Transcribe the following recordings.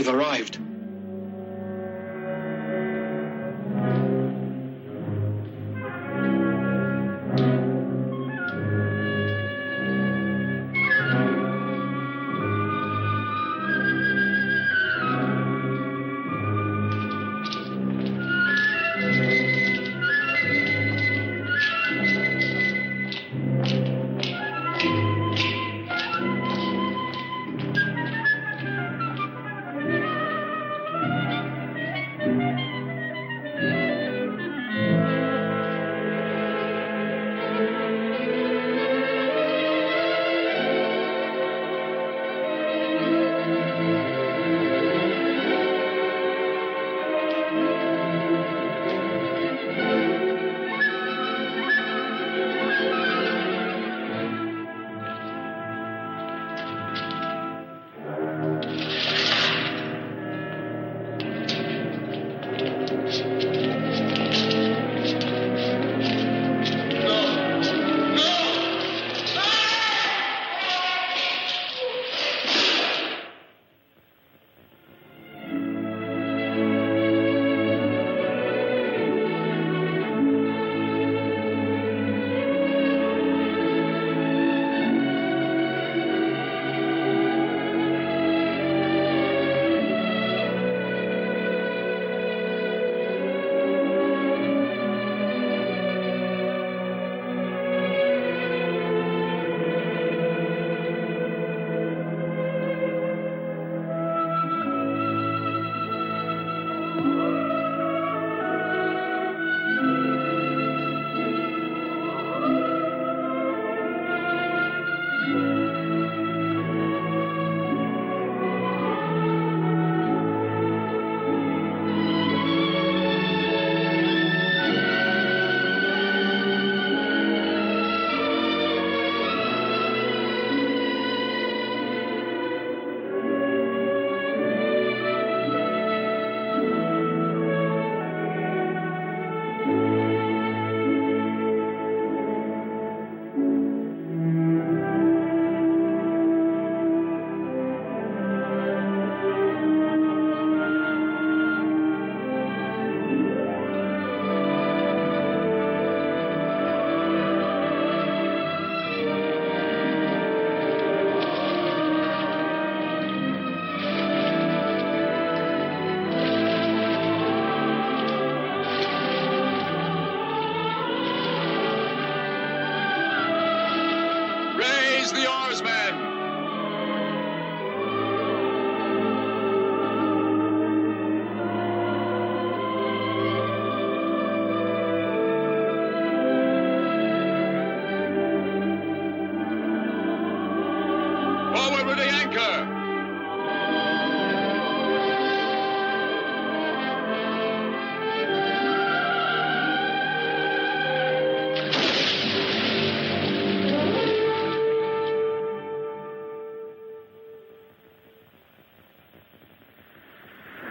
They've arrived.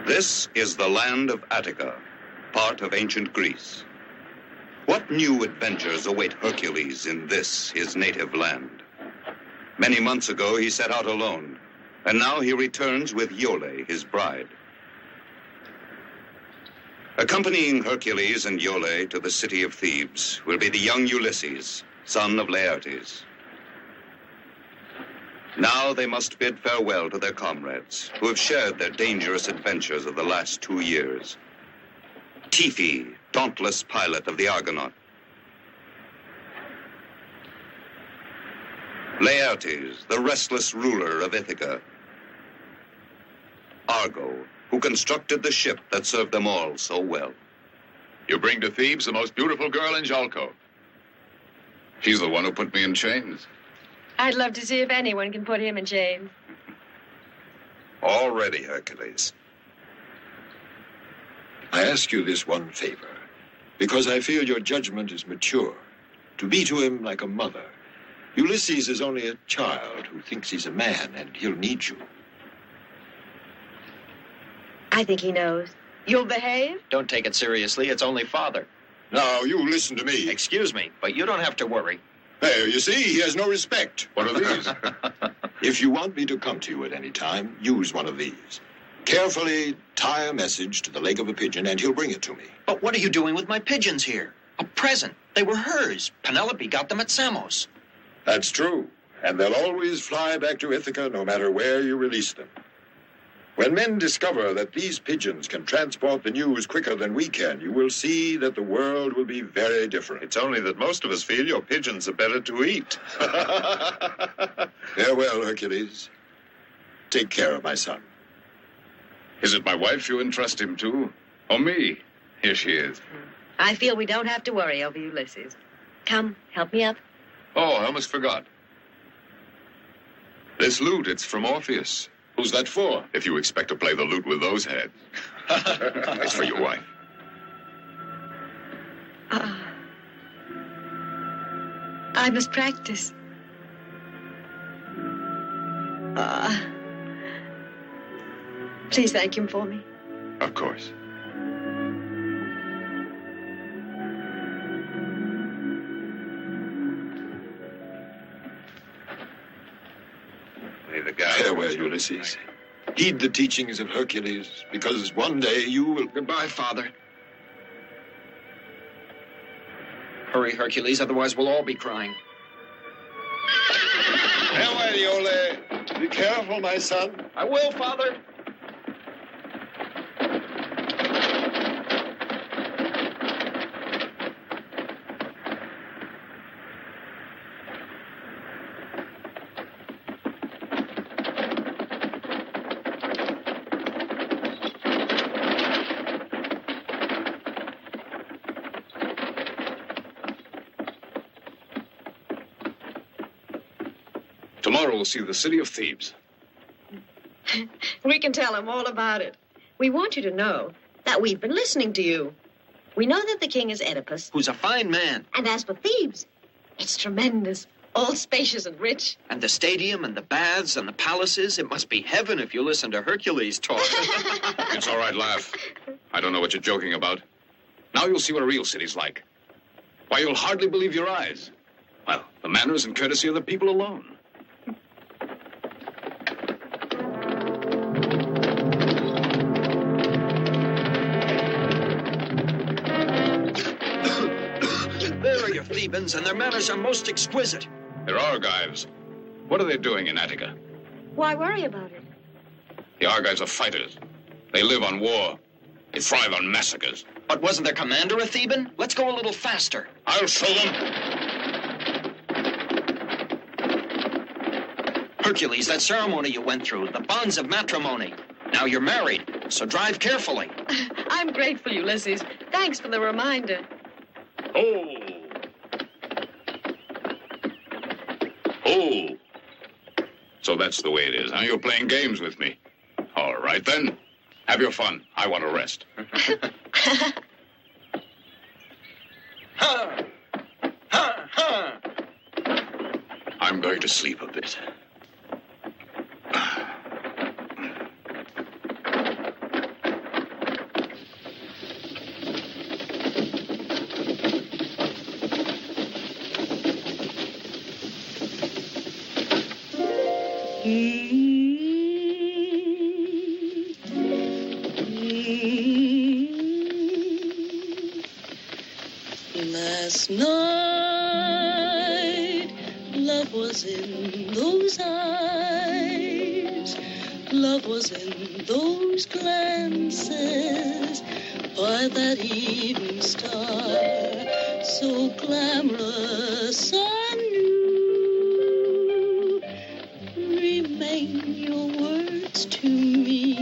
This is the land of Attica, part of ancient Greece. What new adventures await Hercules in this, his native land? Many months ago, he set out alone, and now he returns with Iole, his bride. Accompanying Hercules and Iole to the city of Thebes will be the young Ulysses, son of Laertes. Now they must bid farewell to their comrades, who have shared their dangerous adventures of the last 2 years. Tiphys, dauntless pilot of the Argonaut. Laertes, the restless ruler of Ithaca. Argo, who constructed the ship that served them all so well. You bring to Thebes the most beautiful girl in Jalco. She's the one who put me in chains. I'd love to see if anyone can put him in chains. All ready, Hercules. I ask you this one favor, because I feel your judgment is mature. To be to him like a mother. Ulysses is only a child who thinks he's a man, and he'll need you. I think he knows. You'll behave? Don't take it seriously. It's only father. Now, you listen to me. Excuse me, but you don't have to worry. There, you see, he has no respect. What are these? If you want me to come to you at any time, use one of these. Carefully tie a message to the leg of a pigeon, and he'll bring it to me. But what are you doing with my pigeons here? A present. They were hers. Penelope got them at Samos. That's true. And they'll always fly back to Ithaca no matter where you release them. When men discover that these pigeons can transport the news quicker than we can, you will see that the world will be very different. It's only that most of us feel your pigeons are better to eat. Farewell, Hercules. Take care of my son. Is it my wife you entrust him to? Or me? Here she is. I feel we don't have to worry over Ulysses. Come, help me up. Oh, I almost forgot. This lute, it's from Orpheus. Who's that for? If you expect to play the lute with those heads. It's for your wife. I must practice. Please thank him for me. Of course. Play the guy. Farewell, Ulysses. Heed the teachings of Hercules, because one day you will... Goodbye, Father. Hurry, Hercules, otherwise we'll all be crying. Farewell, Iole. Be careful, my son. I will, Father. Tomorrow we'll see the city of Thebes. We can tell him all about it. We want you to know that we've been listening to you. We know that the king is Oedipus. Who's a fine man. And as for Thebes, it's tremendous, all spacious and rich. And the stadium and the baths and the palaces, it must be heaven if you listen to Hercules talk. It's all right, laugh. I don't know what you're joking about. Now you'll see what a real city's like. Why, you'll hardly believe your eyes. Well, the manners and courtesy of the people alone. There are your Thebans, and their manners are most exquisite. They're Argives. What are they doing in Attica? Why worry about it? The Argives are fighters. They live on war. They thrive on massacres. But wasn't their commander a Theban? Let's go a little faster. I'll show them. Hercules, that ceremony you went through, the bonds of matrimony. Now you're married, so drive carefully. I'm grateful, Ulysses. Thanks for the reminder. Oh. Oh. So that's the way it is, huh? You're playing games with me. All right, then. Have your fun. I want to rest. Ha! Ha! Ha! I'm going to sleep a bit. Last night, love was in those eyes, love was in those glances, by that evening star, so glamorous I knew. Remain your words to me,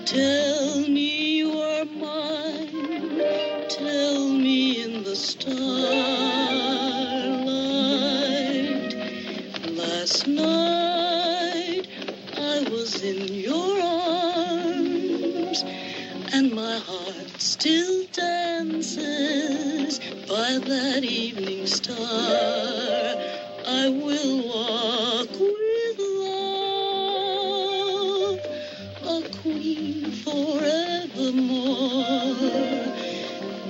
tell me you are mine, tell me in the starlight. Last night I was in your arms, and my heart still dances by that evening star. I will walk with love, a queen forevermore.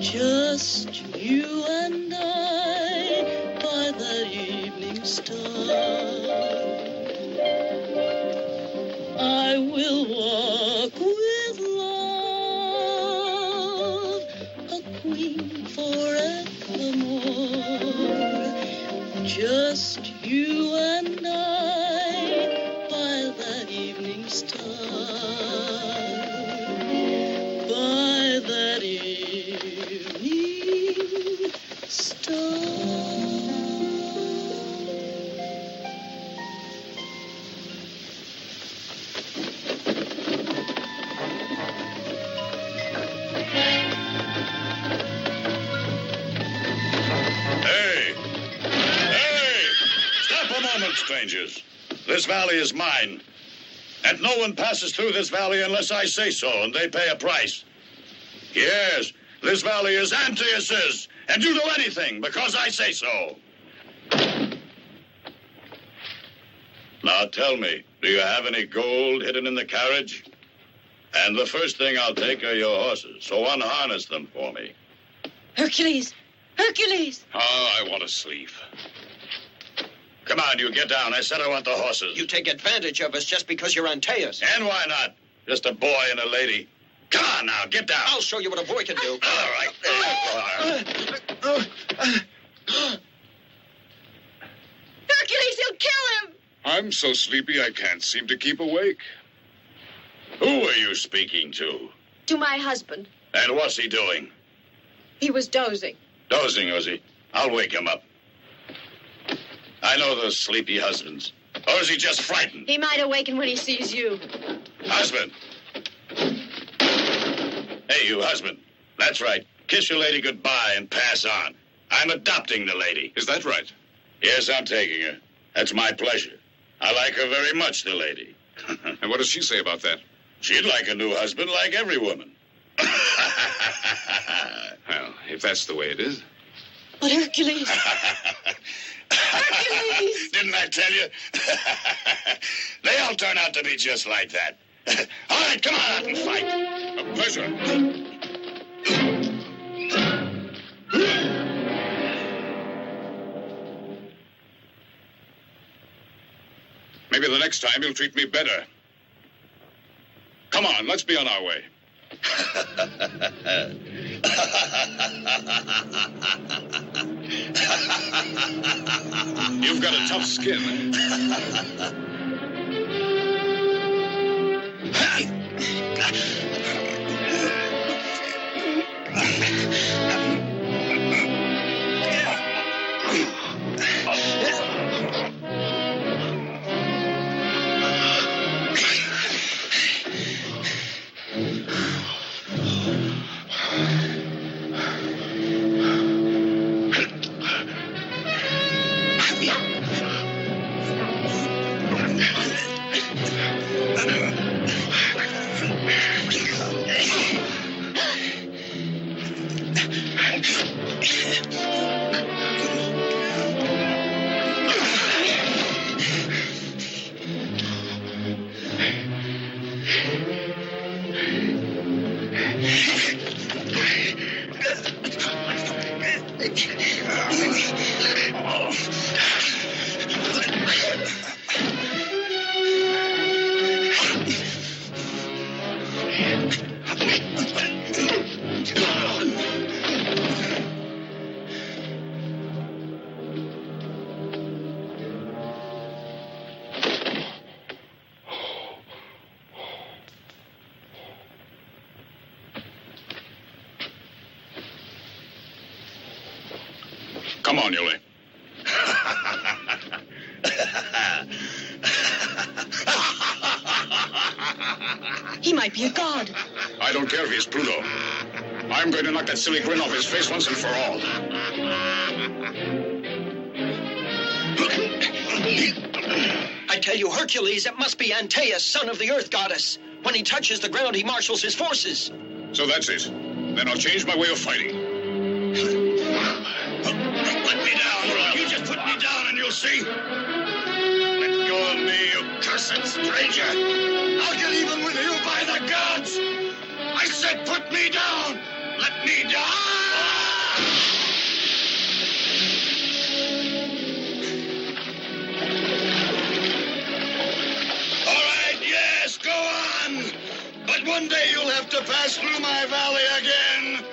Just you and I by that evening star. I will walk strangers. This valley is mine. And no one passes through this valley unless I say so, and they pay a price. Yes, this valley is Antaeus's, and you do anything because I say so. Now tell me, do you have any gold hidden in the carriage? And the first thing I'll take are your horses, so unharness them for me. Hercules! Hercules! Oh, I want to sleep. Come on, you get down. I said I want the horses. You take advantage of us just because you're Antaeus. And why not? Just a boy and a lady. Come on now, get down. I'll show you what a boy can do. All right. Hercules, he'll kill him! I'm so sleepy I can't seem to keep awake. Who are you speaking to? To my husband. And what's he doing? He was dozing. Dozing, was he? I'll wake him up. I know those sleepy husbands. Or is he just frightened? He might awaken when he sees you. Husband! Hey, you husband. That's right. Kiss your lady goodbye and pass on. I'm adopting the lady. Is that right? Yes, I'm taking her. That's my pleasure. I like her very much, the lady. And what does she say about that? She'd like a new husband like every woman. Well, if that's the way it is. But Hercules... Hercules! Didn't I tell you? They all turn out to be just like that. All right, come on out and fight. A pleasure. Maybe the next time you'll treat me better. Come on, let's be on our way. You've got a tough skin. Come on, Iole. He might be a god. I don't care if he's Pluto. I'm going to knock that silly grin off his face once and for all. I tell you, Hercules, it must be Antaeus, son of the earth goddess. When he touches the ground, he marshals his forces. So that's it. Then I'll change my way of fighting. Put me down. You just put me down and you'll see. Let go of me, you cursed stranger. I'll get even with you by the gods. I said put me down. Let me down. All right, yes, go on. But one day you'll have to pass through my valley again.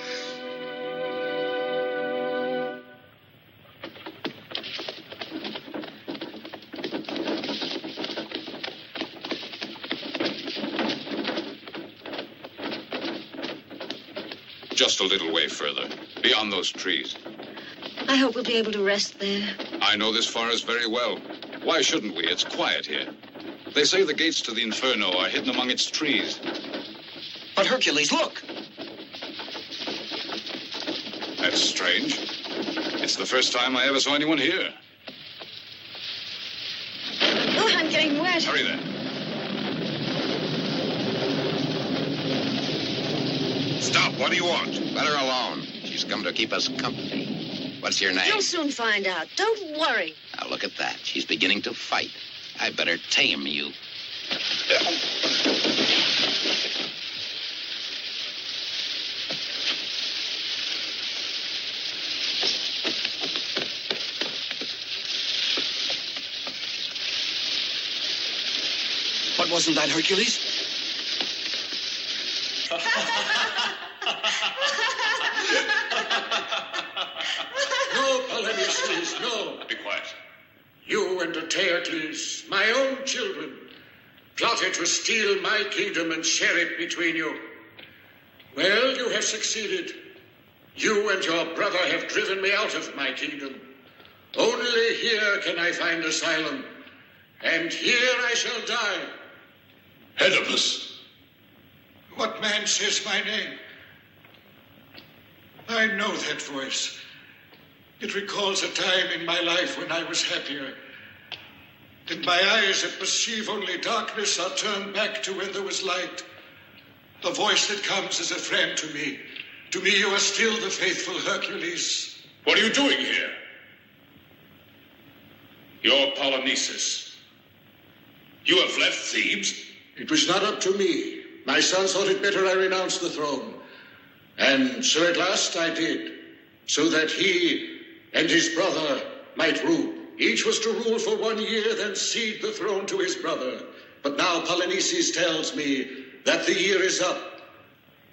Just a little way further, beyond those trees. I hope we'll be able to rest there. I know this forest very well. Why shouldn't we? It's quiet here. They say the gates to the Inferno are hidden among its trees. But Hercules, look. That's strange. It's the first time I ever saw anyone here. that? Hurry then. Stop. What do you want? Let her alone. She's come to keep us company. What's your name? You'll soon find out. Don't worry. Now, look at that. She's beginning to fight. I better tame you. What wasn't that, Hercules? No, Polynices, no. Be quiet. You and Eteocles, my own children, plotted to steal my kingdom and share it between you. Well, you have succeeded. You and your brother have driven me out of my kingdom. Only here can I find asylum, and here I shall die. Oedipus. What man says my name? I know that voice. It recalls a time in my life when I was happier. In my eyes that perceive only darkness are turned back to when there was light. The voice that comes as a friend to me. To me you are still the faithful Hercules. What are you doing here? You're Polynices. You have left Thebes? It was not up to me. My sons thought it better I renounce the throne. And so at last I did, so that he and his brother might rule. Each was to rule for 1 year, then cede the throne to his brother. But now Polynices tells me that the year is up.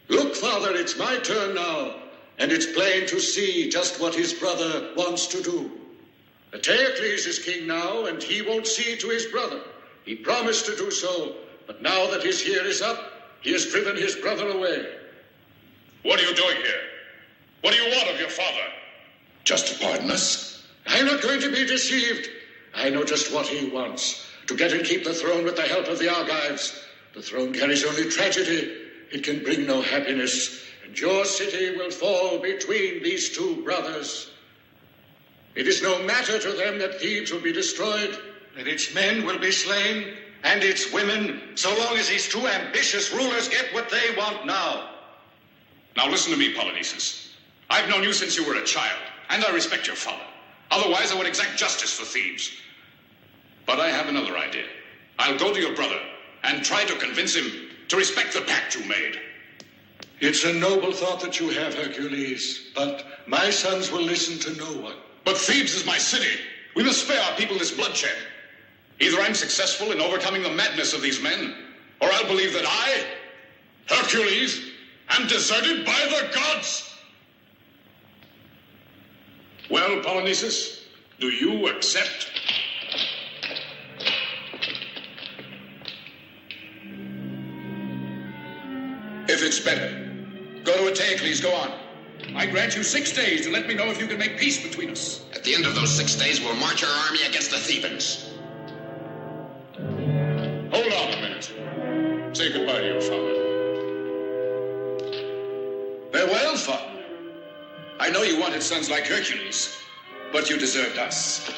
Look, father, it's my turn now, and it's plain to see just what his brother wants to do. Eteocles is king now, and he won't cede to his brother. He promised to do so, but now that his year is up, he has driven his brother away. What are you doing here? What do you want of your father? Just to pardon us. I'm not going to be deceived. I know just what he wants. To get and keep the throne with the help of the Argives. The throne carries only tragedy. It can bring no happiness. And your city will fall between these two brothers. It is no matter to them that Thebes will be destroyed, that its men will be slain, and its women, so long as these two ambitious rulers get what they want now. Now listen to me, Polynices. I've known you since you were a child, and I respect your father. Otherwise, I would exact justice for Thebes. But I have another idea. I'll go to your brother and try to convince him to respect the pact you made. It's a noble thought that you have, Hercules, but my sons will listen to no one. But Thebes is my city. We must spare our people this bloodshed. Either I'm successful in overcoming the madness of these men, or I'll believe that I, Hercules, am deserted by the gods. Well, Polynices, do you accept? If it's better, go to Eteocles, go on. I grant you 6 days to let me know if you can make peace between us. At the end of those 6 days, we'll march our army against the Thebans. Hold on a minute. Say goodbye to your father. Farewell, father. I know you wanted sons like Hercules, but you deserved us.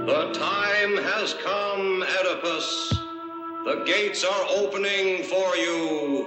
The time has come, Oedipus. The gates are opening for you.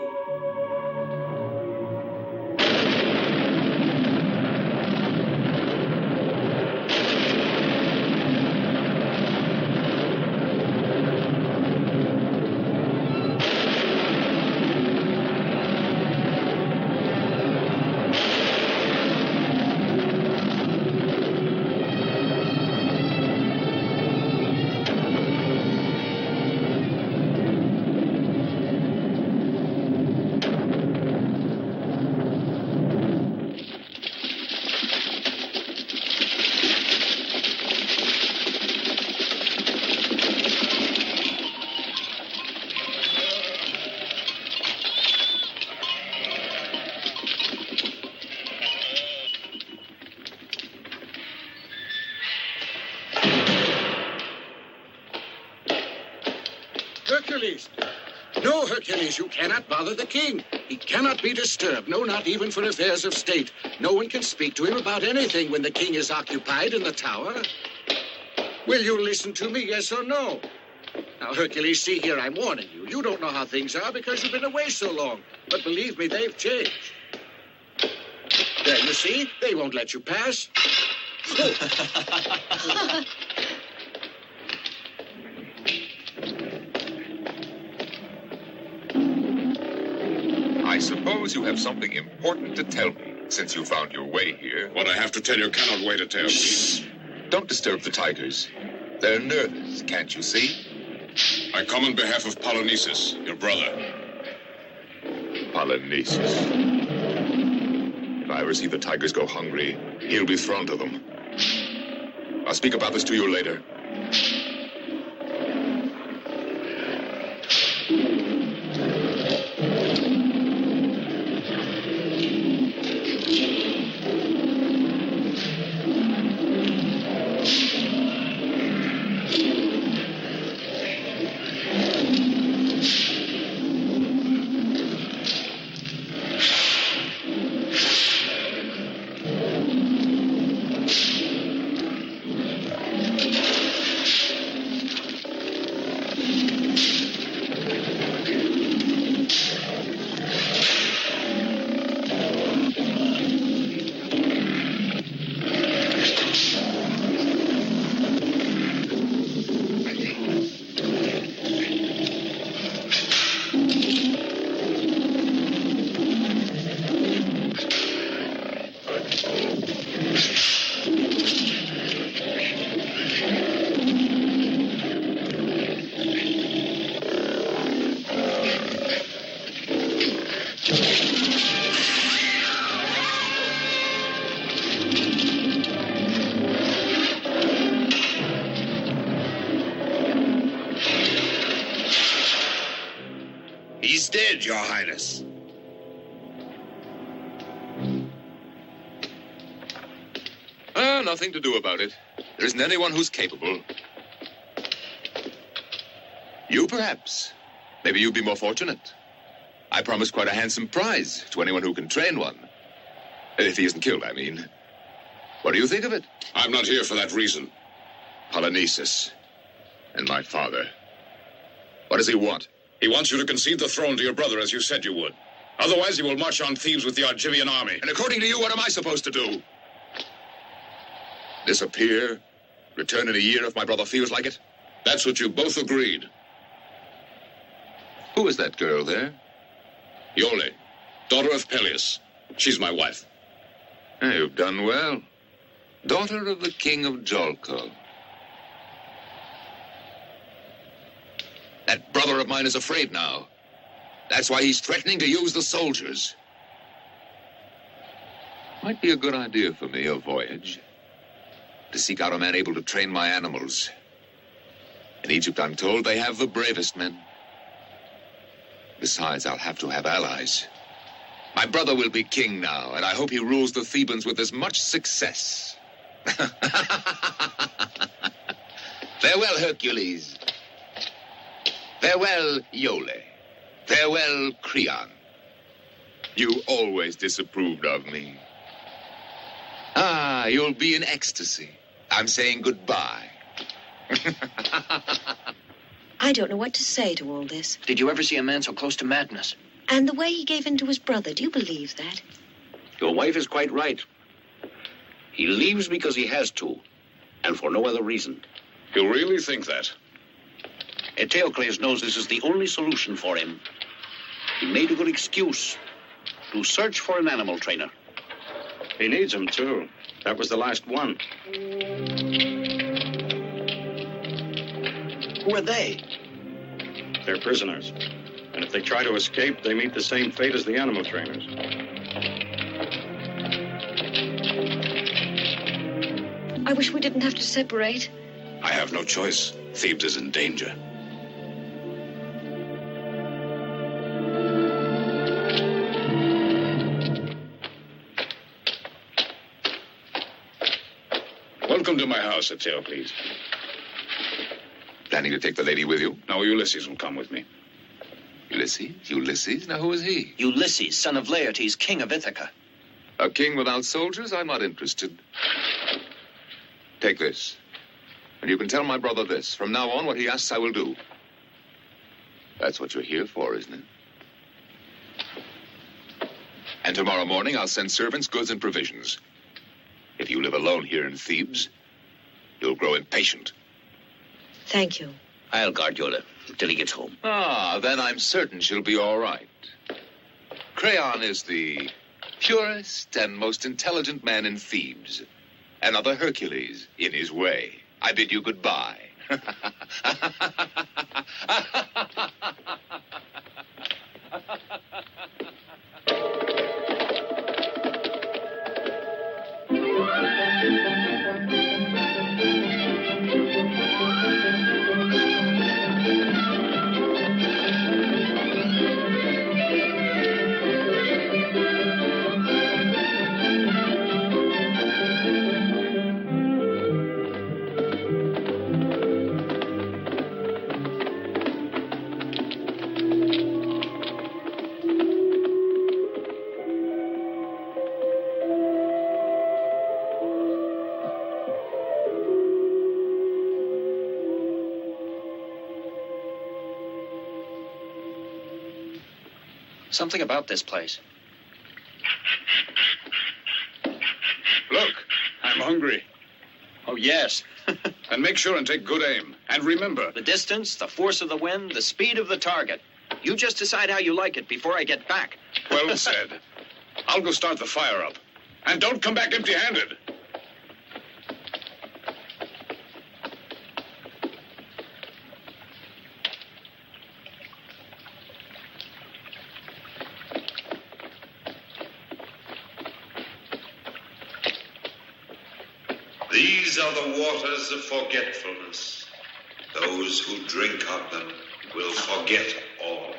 Hercules! No, Hercules, you cannot bother the king. He cannot be disturbed, no, not even for affairs of state. No one can speak to him about anything when the king is occupied in the tower. Will you listen to me, yes or no? Now, Hercules, see here, I'm warning you. You don't know how things are because you've been away so long. But believe me, they've changed. There, you see? They won't let you pass. Oh. I suppose you have something important to tell me, since you found your way here. What I have to tell you cannot wait a tale. Shh! Don't disturb the tigers. They're nervous, can't you see? I come on behalf of Polynices, your brother. Polynices. If I ever see the tigers go hungry, he'll be thrown to them. I'll speak about this to you later. He's dead, Your Highness. Nothing to do about it. There isn't anyone who's capable. You, perhaps. Maybe you'd be more fortunate. I promised quite a handsome prize to anyone who can train one. If he isn't killed, I mean. What do you think of it? I'm not here for that reason. Polynices and my father. What does he want? He wants you to concede the throne to your brother, as you said you would. Otherwise, he will march on Thebes with the Argivian army. And according to you, what am I supposed to do? Disappear? Return in a year if my brother feels like it? That's what you both agreed. Who is that girl there? Iole, daughter of Peleus. She's my wife. You've done well. Daughter of the king of Ercole. That brother of mine is afraid now. That's why he's threatening to use the soldiers. Might be a good idea for me, a voyage. To seek out a man able to train my animals. In Egypt, I'm told, they have the bravest men. Besides, I'll have to have allies. My brother will be king now, and I hope he rules the Thebans with as much success. Farewell, Hercules. Farewell, Iole. Farewell, Creon. You always disapproved of me. Ah, you'll be in ecstasy. I'm saying goodbye. I don't know what to say to all this. Did you ever see a man so close to madness? And the way he gave in to his brother, do you believe that? Your wife is quite right. He leaves because he has to, and for no other reason. You really think that? Eteocles knows this is the only solution for him. He made a good excuse to search for an animal trainer. He needs him, too. That was the last one. Who are they? They're prisoners. And if they try to escape, they meet the same fate as the animal trainers. I wish we didn't have to separate. I have no choice. Thebes is in danger. Welcome to my house, Eteocles. planning to take the lady with you? No, Ulysses will come with me. Ulysses? Ulysses? Now, who is he? Ulysses, son of Laertes, king of Ithaca. A king without soldiers? I'm not interested. Take this. And you can tell my brother this. From now on, what he asks, I will do. That's what you're here for, isn't it? And tomorrow morning, I'll send servants, goods, and provisions. If you live alone here in Thebes, you'll grow impatient. Thank you. I'll guard Iole till he gets home. Ah, then I'm certain she'll be all right. Creon is the purest and most intelligent man in Thebes. Another Hercules in his way. I bid you goodbye. Something about this place. Look, I'm hungry. Oh, yes. And make sure and take good aim. And remember... The distance, the force of the wind, the speed of the target. You just decide how you like it before I get back. Well said. I'll go start the fire up. And don't come back empty-handed. These are the waters of forgetfulness. Those who drink of them will forget all.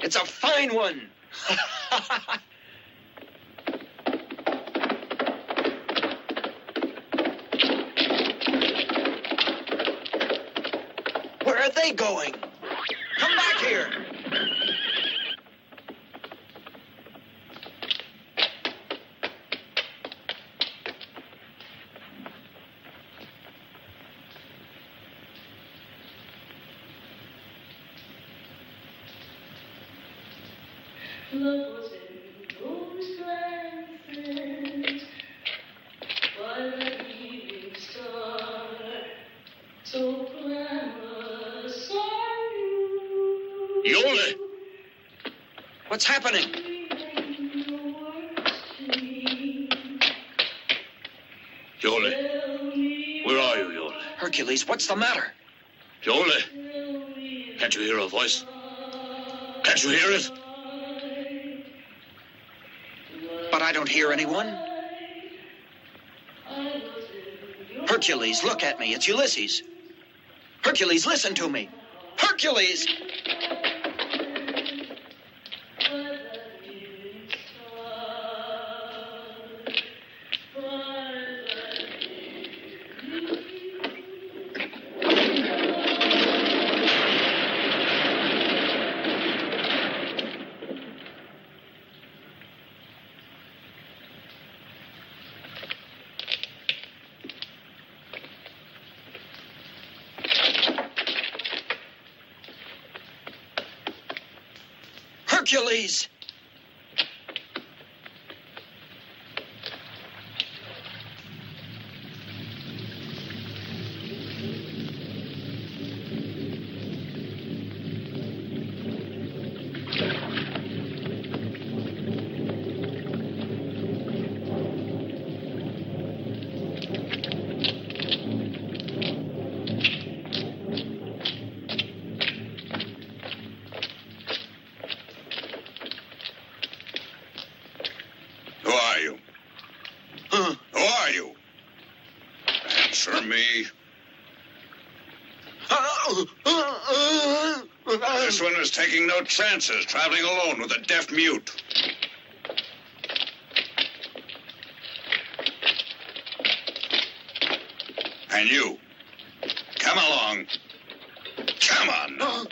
It's a fine one. Where are they going? Come back here. Love was in those glances by the evening star, so glamorous are you. Iole! What's happening? Iole, where are you, Iole? Hercules, what's the matter? Iole, can't you hear a voice? Can't you hear it? But I don't hear anyone. Hercules, look at me. It's Ulysses. Hercules, listen to me. Hercules! Hercules! This one was taking no chances, traveling alone with a deaf mute. And you, come along. Come on.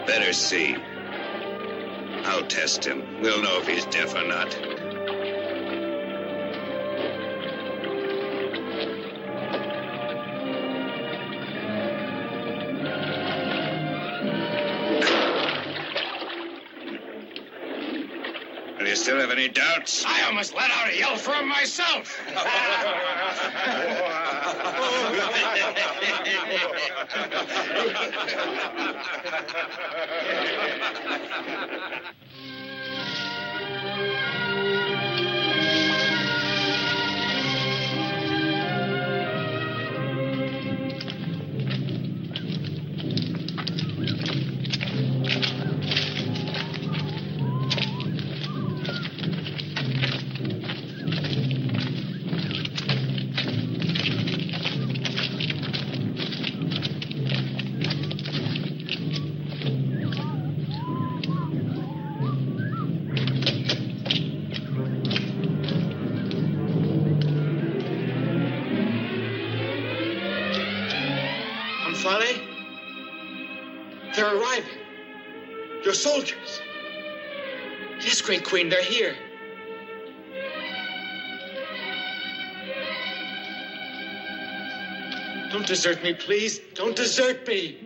Better see. I'll test him. We'll know if he's deaf or not. Do you still have any doubts? I almost let out a yell for him myself. Omphale? They're arriving. Your soldiers. Yes, Great Queen, they're here. Don't desert me, please. Don't desert me.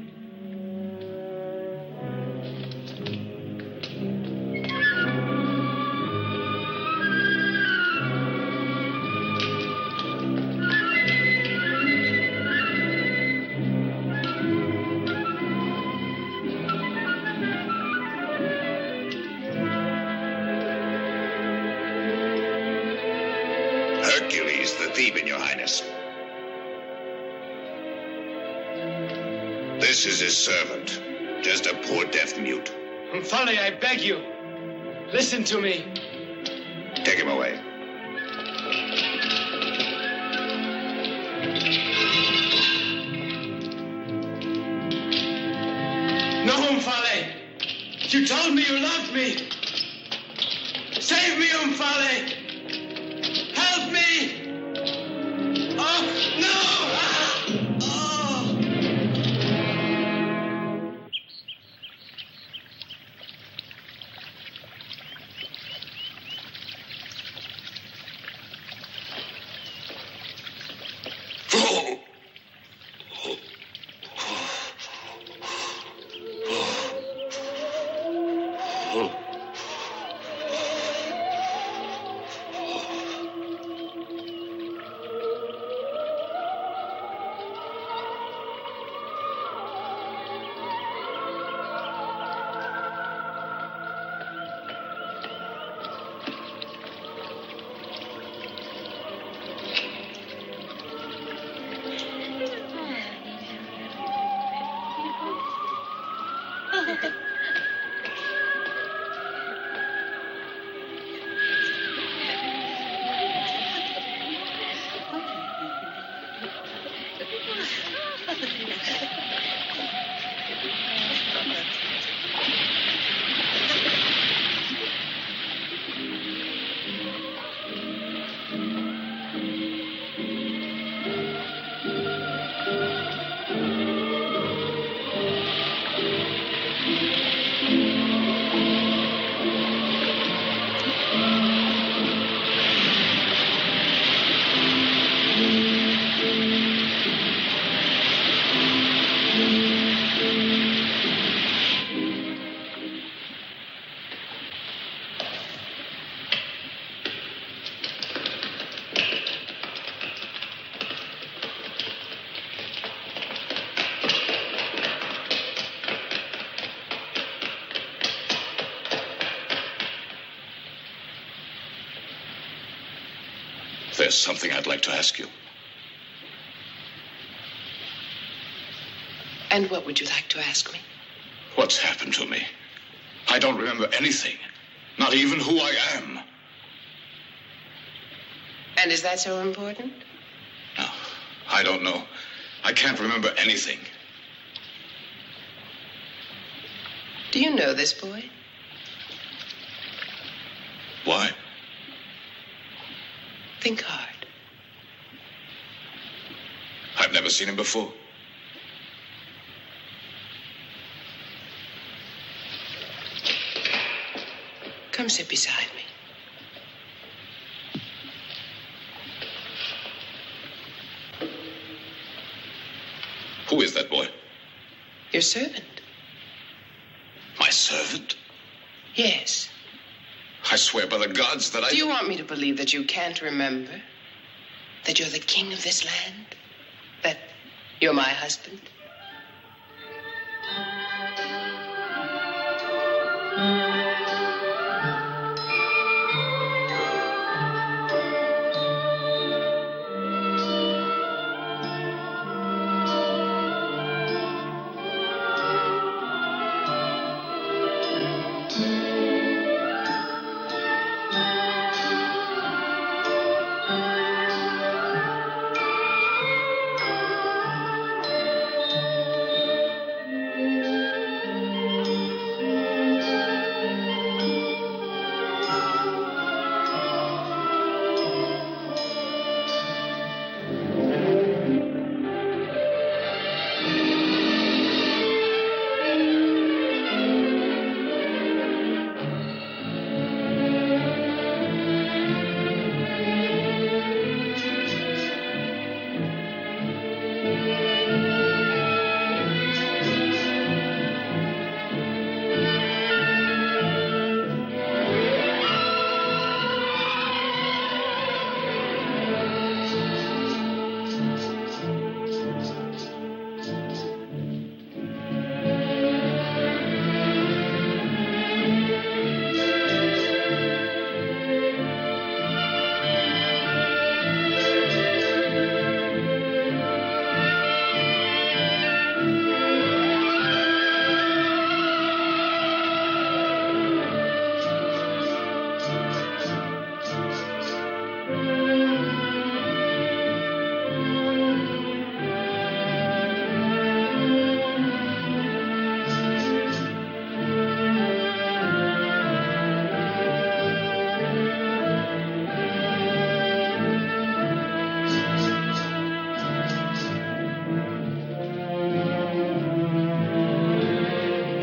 Hercules, the Theban, Your Highness. This is his servant. Just a poor deaf mute. Omphale, I beg you. Listen to me. Take him away. No, Omphale. You told me you loved me. Save me, Omphale. Help me. Oh, no. There's something I'd like to ask you. And what would you like to ask me? What's happened to me? I don't remember anything. Not even who I am. And is that so important? No, I don't know. I can't remember anything. Do you know this boy? Why? Think hard. I've never seen him before. Come sit beside me. Who is that boy? Your servant. My servant? Yes. I swear by the gods that Do you want me to believe that you can't remember? That you're the king of this land? That you're my husband?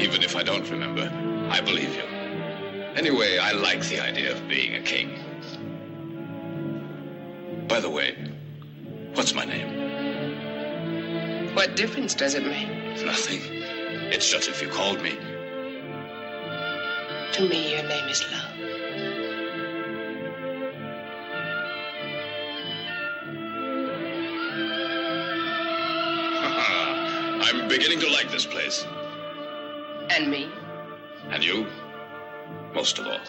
Even if I don't remember, I believe you. Anyway, I like the idea of being a king. By the way, what's my name? What difference does it make? Nothing. It's just if you called me. To me, your name is love. I'm beginning to like this place. And me? And you? Most of all.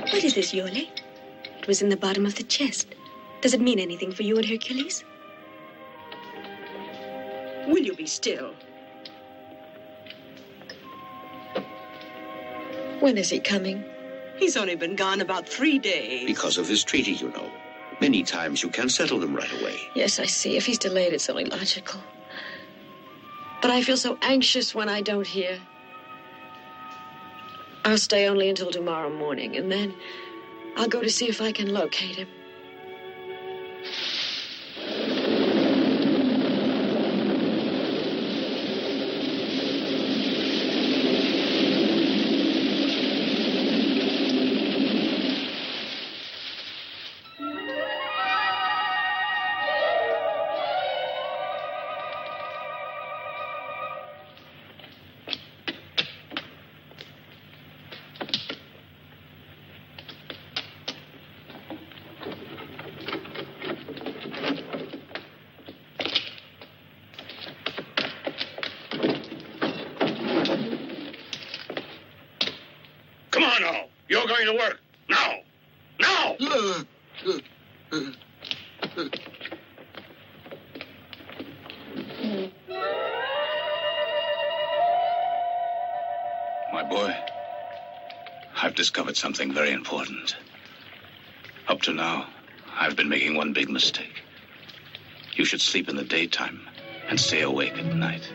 What is this, Iole? It was in the bottom of the chest. Does it mean anything for you and Hercules? Will you be still? When is he coming? He's only been gone about 3 days. Because of this treaty, you know. Many times you can settle them right away. Yes, I see. If he's delayed, it's only logical. But I feel so anxious when I don't hear. I'll stay only until tomorrow morning, and then I'll go to see if I can locate him. You're going to work. Now! Now! My boy, I've discovered something very important. Up to now, I've been making one big mistake. You should sleep in the daytime and stay awake at night.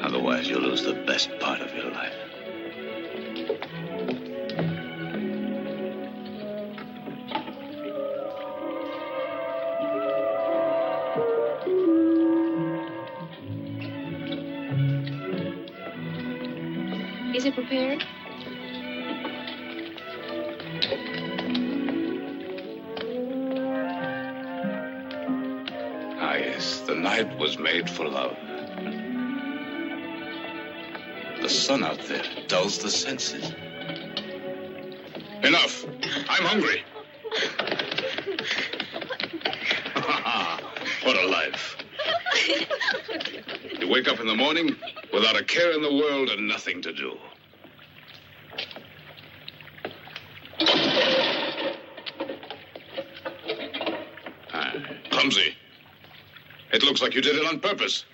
Otherwise, you'll lose the best part of your life. Is it prepared? Ah, yes, the night was made for love. The sun out there dulls the senses. Enough. I'm hungry. What a life. You wake up in the morning without a care in the world and nothing to do. Clumsy. It looks like you did it on purpose.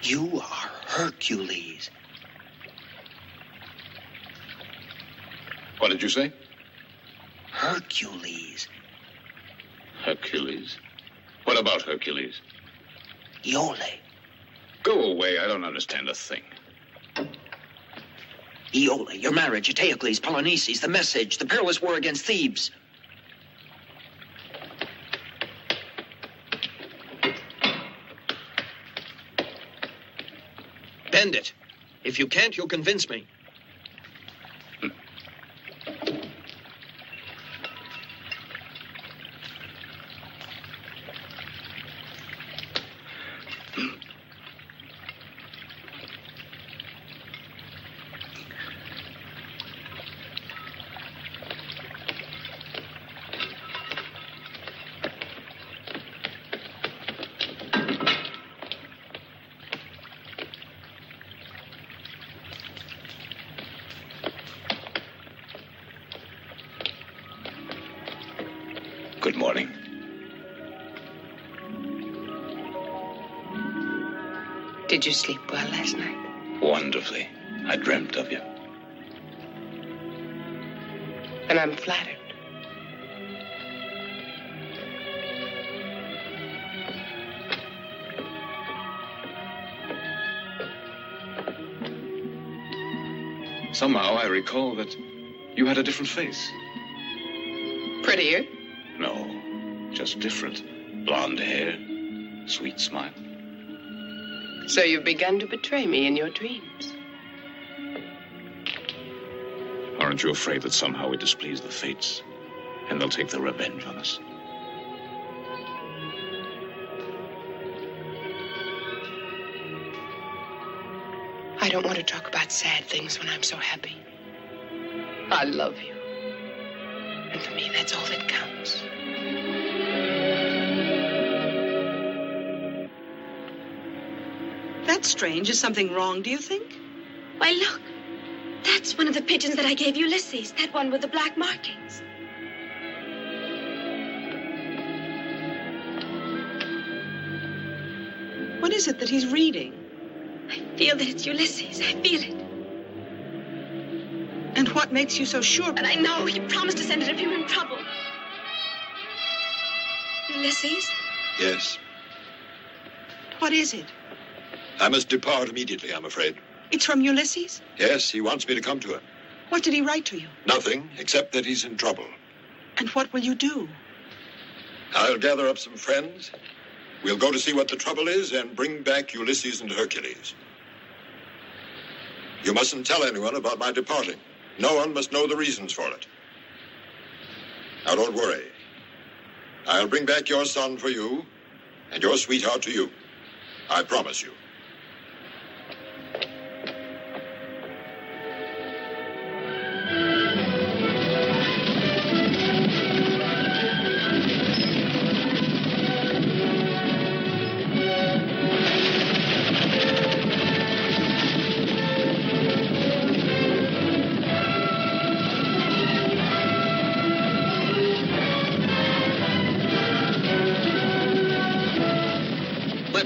You are Hercules. What did you say? Hercules. Hercules? What about Hercules? Iole. Go away. I don't understand a thing. Iole, your marriage, Eteocles, Polynices, the message, the perilous war against Thebes. Bend it. If you can't, you'll convince me. Good morning. Did you sleep well last night? Wonderfully. I dreamt of you. And I'm flattered. Somehow I recall that you had a different face. Prettier? No, just different. Blonde hair, sweet smile. So you've begun to betray me in your dreams. Aren't you afraid that somehow we displease the fates and they'll take their revenge on us? I don't want to talk about sad things when I'm so happy. I love you. And for me, that's all that counts. That's strange. Is something wrong, do you think? Why, look. That's one of the pigeons that I gave Ulysses. That one with the black markings. What is it that he's reading? I feel that it's Ulysses. I feel it. And what makes you so sure? But I know he promised to send it if you were in trouble. Ulysses? Yes. What is it? I must depart immediately, I'm afraid. It's from Ulysses? Yes, he wants me to come to him. What did he write to you? Nothing, except that he's in trouble. And what will you do? I'll gather up some friends. We'll go to see what the trouble is and bring back Ulysses and Hercules. You mustn't tell anyone about my departing. No one must know the reasons for it. Now, don't worry. I'll bring back your son for you and your sweetheart to you. I promise you.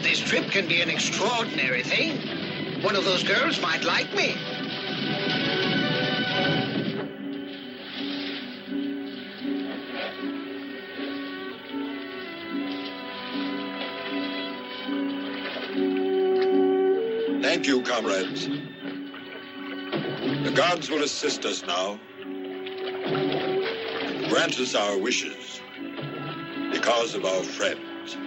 This trip can be an extraordinary thing. One of those girls might like me. Thank you, comrades. The gods will assist us now. Grant us our wishes because of our friends.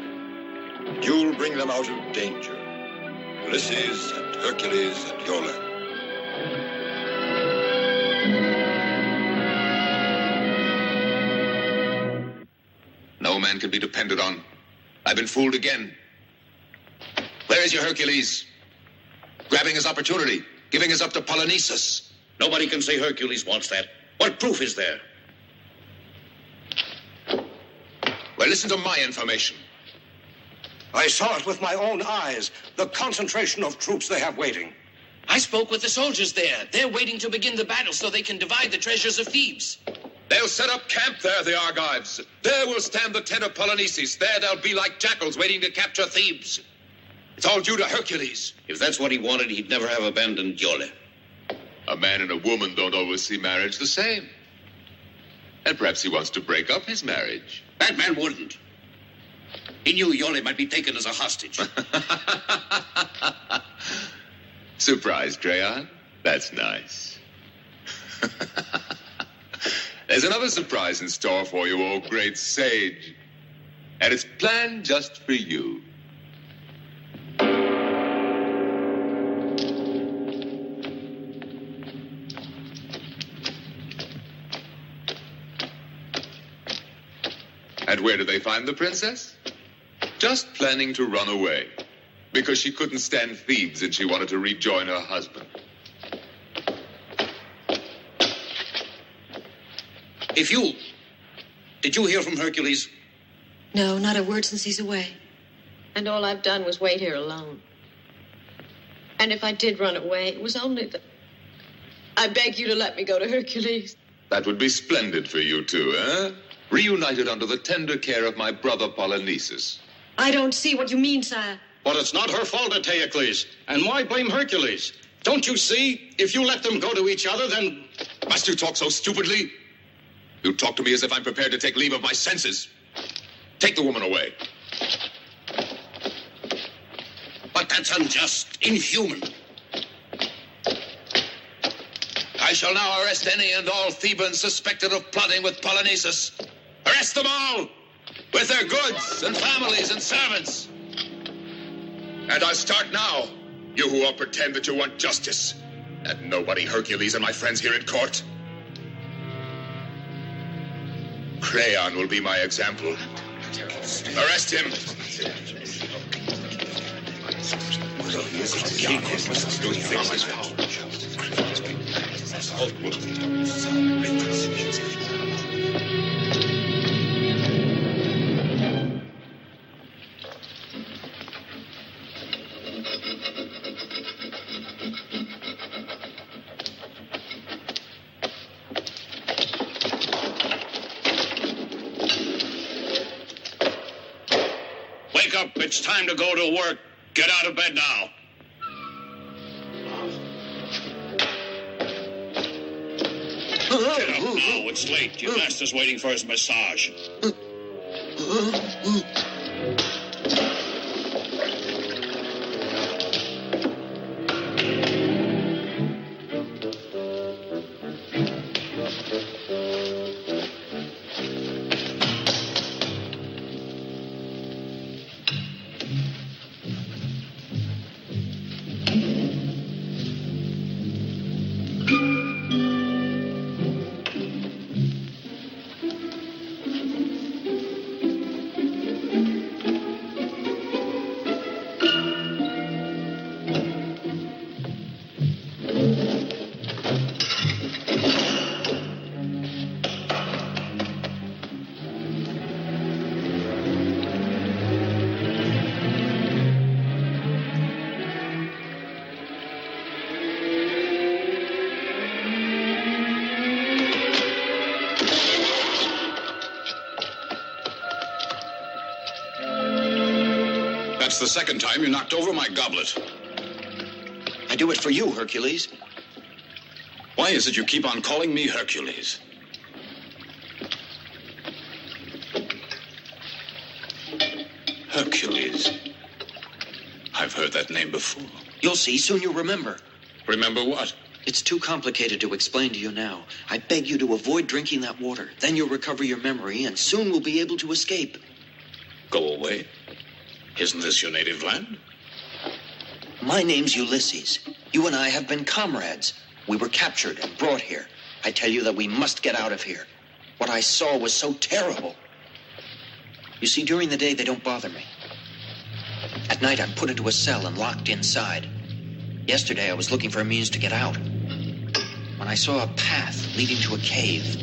You'll bring them out of danger. Ulysses and Hercules and Iole. No man can be depended on. I've been fooled again. Where is your Hercules? Grabbing his opportunity, giving us up to Polynices. Nobody can say Hercules wants that. What proof is there? Well, listen to my information. I saw it with my own eyes, the concentration of troops they have waiting. I spoke with the soldiers there. They're waiting to begin the battle so they can divide the treasures of Thebes. They'll set up camp there, the Argives. There will stand the tent of Polynices. There they'll be like jackals waiting to capture Thebes. It's all due to Hercules. If that's what he wanted, he'd never have abandoned Iole. A man and a woman don't always see marriage the same. And perhaps he wants to break up his marriage. That man wouldn't. He knew Iole might be taken as a hostage. Surprised, Creon? That's nice. There's another surprise in store for you, oh great sage. And it's planned just for you. And where did they find the princess? Just planning to run away. Because she couldn't stand Thebes and she wanted to rejoin her husband. Did you hear from Hercules? No, not a word since he's away. And all I've done was wait here alone. And if I did run away, it was only that I beg you to let me go to Hercules. That would be splendid for you two, eh? Reunited under the tender care of my brother Polynices. I don't see what you mean, sire. But it's not her fault, Eteocles. And why blame Hercules? Don't you see? If you let them go to each other, then... Must you talk so stupidly? You talk to me as if I'm prepared to take leave of my senses. Take the woman away. But that's unjust, inhuman. I shall now arrest any and all Thebans suspected of plotting with Polynices. Arrest them all, with their goods and families and servants. And I'll start now, you who all pretend that you want justice. And nobody Hercules and my friends here in court. Creon will be my example. Arrest him. Wake up. It's time to go to work. Get out of bed now. Get up now. It's late. Your master's waiting for his massage. That's the second time you knocked over my goblet. I do it for you, Hercules. Why is it you keep on calling me Hercules? Hercules. I've heard that name before. You'll see, soon you'll remember. Remember what? It's too complicated to explain to you now. I beg you to avoid drinking that water. Then you'll recover your memory, and soon we'll be able to escape. Go away? Isn't this your native land? My name's Ulysses. You and I have been comrades. We were captured and brought here. I tell you that we must get out of here. What I saw was so terrible. You see, during the day, they don't bother me. At night, I'm put into a cell and locked inside. Yesterday, I was looking for a means to get out, when I saw a path leading to a cave.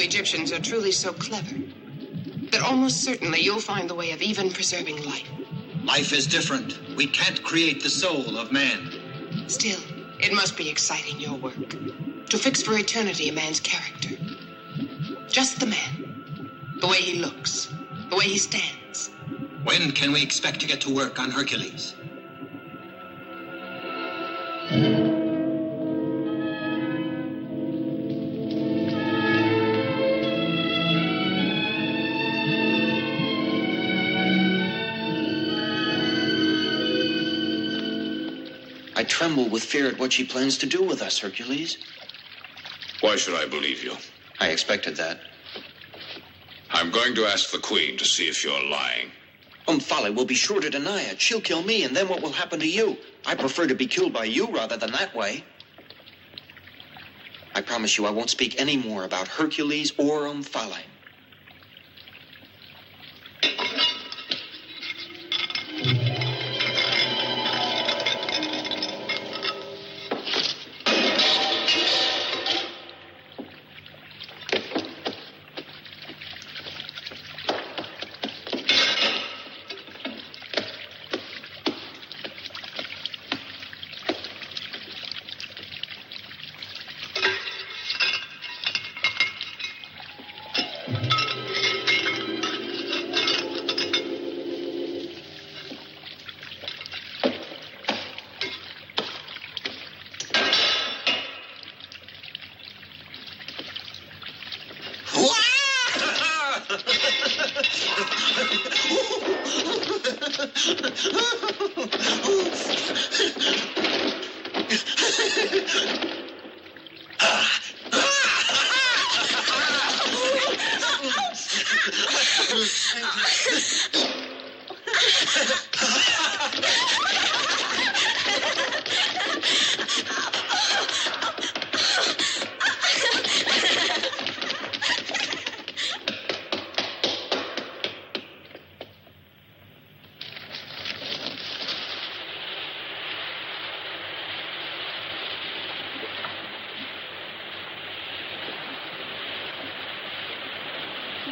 Egyptians are truly so clever that almost certainly you'll find the way of even preserving life. Life is different. We can't create the soul of man. Still, it must be exciting, your work. To fix for eternity a man's character. Just the man. The way he looks. The way he stands. When can we expect to get to work on Hercules? I tremble with fear at what she plans to do with us, Hercules. Why should I believe you? I expected that. I'm going to ask the Queen to see if you're lying. Omphale will be sure to deny it. She'll kill me, and then what will happen to you? I prefer to be killed by you rather than that way. I promise you I won't speak any more about Hercules or Omphale.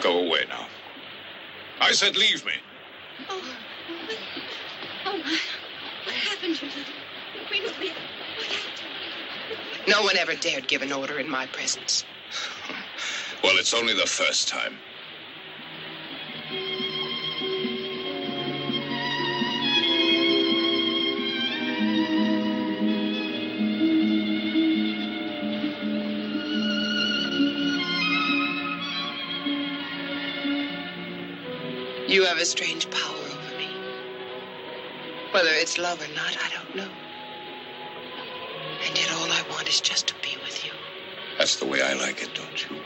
Go away now. I said leave me. Oh, my. What happened to you? Queen of Lydia, what happened? No one ever dared give an order in my presence. Well, it's only the first time. You have a strange power over me. Whether it's love or not, I don't know. And yet all I want is just to be with you. That's the way I like it, don't you?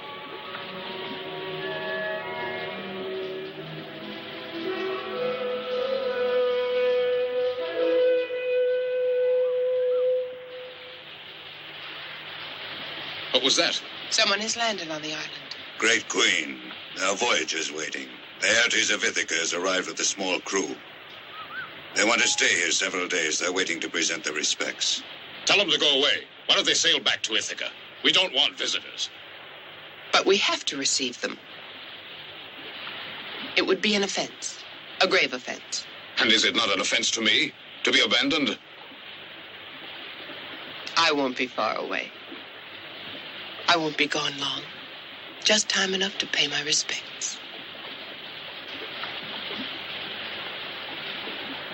What was that? Someone has landed on the island. Great Queen, there are voyagers waiting. Laertes of Ithaca has arrived with a small crew. They want to stay here several days. They're waiting to present their respects. Tell them to go away. Why don't they sail back to Ithaca? We don't want visitors. But we have to receive them. It would be an offense. A grave offense. And is it not an offense to me to be abandoned? I won't be far away. I won't be gone long. Just time enough to pay my respects.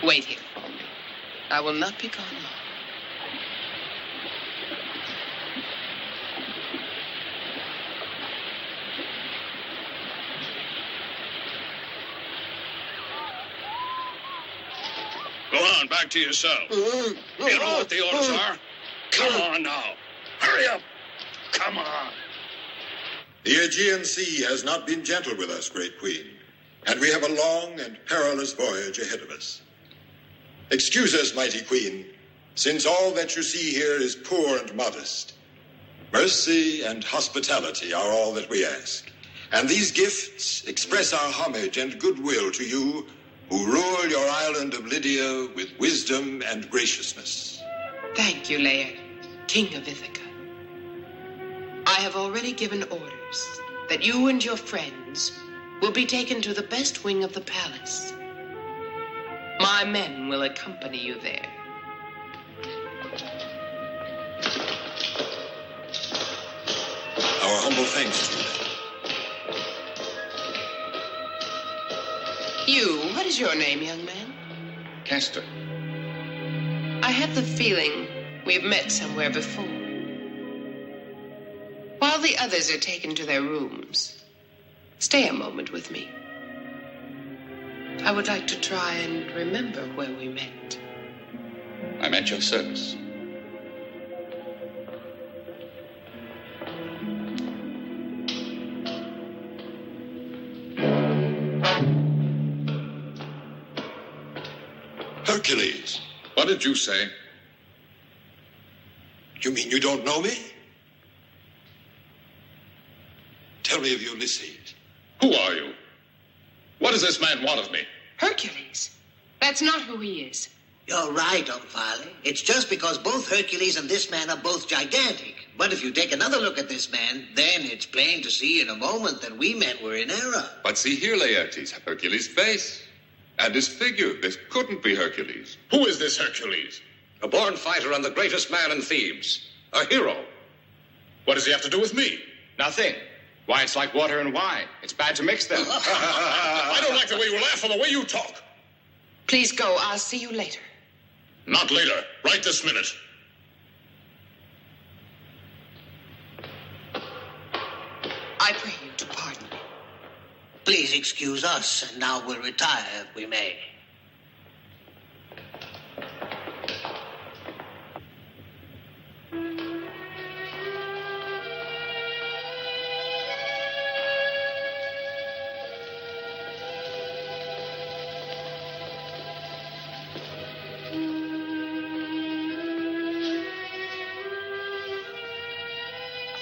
Wait here for me. I will not be gone long. Go on, back to your cell. You know what the orders are? Come on now. Hurry up. Come on. The Aegean Sea has not been gentle with us, Great Queen, and we have a long and perilous voyage ahead of us. Excuse us, mighty Queen, since all that you see here is poor and modest. Mercy and hospitality are all that we ask, and these gifts express our homage and goodwill to you who rule your island of Lydia with wisdom and graciousness. Thank you, Laertes, King of Ithaca. I have already given orders that you and your friends will be taken to the best wing of the palace. My men will accompany you there. Our humble thanks to you. You, what is your name, young man? Castor. I have the feeling we've met somewhere before. While the others are taken to their rooms, stay a moment with me. I would like to try and remember where we met. I'm at your service. Hercules. What did you say? You mean you don't know me? Tell me of Ulysses. Who are you? What does this man want of me? Hercules. That's not who he is. You're right, Omphale. It's just because both Hercules and this man are both gigantic. But if you take another look at this man, then it's plain to see in a moment that we men were in error. But see here, Laertes, Hercules' face and his figure. This couldn't be Hercules. Who is this Hercules? A born fighter and the greatest man in Thebes. A hero. What does he have to do with me? Nothing. Why, it's like water and wine. It's bad to mix them. I don't like the way you laugh or the way you talk. Please go. I'll see you later. Not later. Right this minute. I pray you to pardon me. Please excuse us, and now we'll retire if we may.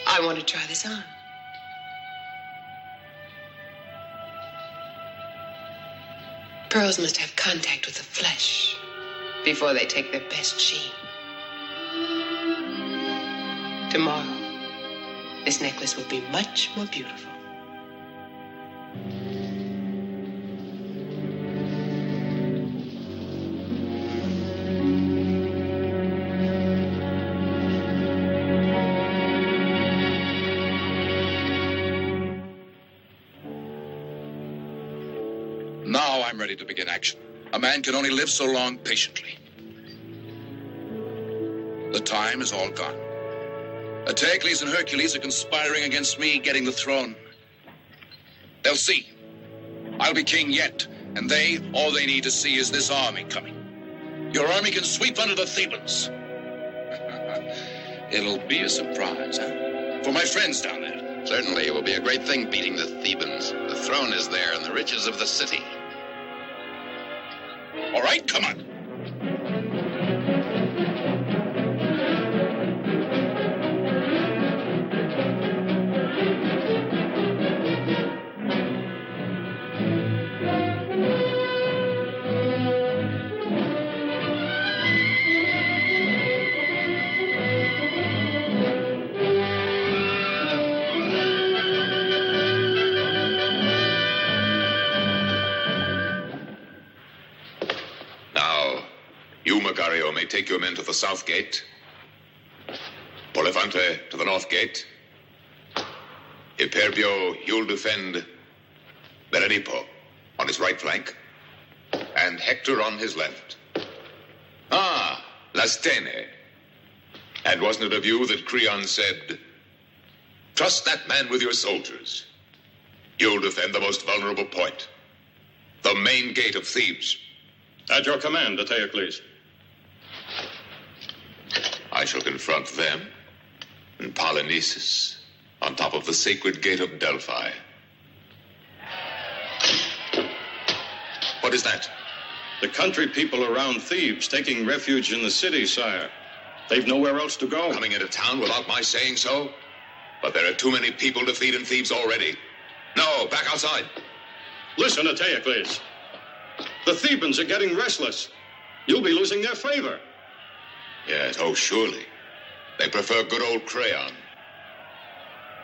I want to try this on. Pearls must have contact with the flesh before they take their best sheen. Tomorrow, this necklace will be much more beautiful. Now I'm ready to begin action. A man can only live so long patiently. The time is all gone. Eteocles and Hercules are conspiring against me getting the throne. They'll see. I'll be king yet, And all they need to see is this army coming. Your army can sweep under the Thebans. It'll be a surprise, huh? For my friends down there. Certainly, it will be a great thing beating the Thebans. The throne is there and the riches of the city. All right, come on. May take your men to the south gate. Polifante to the north gate. Hyperbio, you'll defend Berenipo on his right flank, and Hector on his left. Ah, Lastene. And wasn't it of you that Creon said, trust that man with your soldiers. You'll defend the most vulnerable point, the main gate of Thebes. At your command, Eteocles. I shall confront them and Polynices on top of the sacred gate of Delphi. What is that? The country people around Thebes taking refuge in the city, sire. They've nowhere else to go. Coming into town without my saying so? But there are too many people to feed in Thebes already. No, back outside. Listen, Eteocles. The Thebans are getting restless. You'll be losing their favor. Yes, oh, surely. They prefer good old Creon.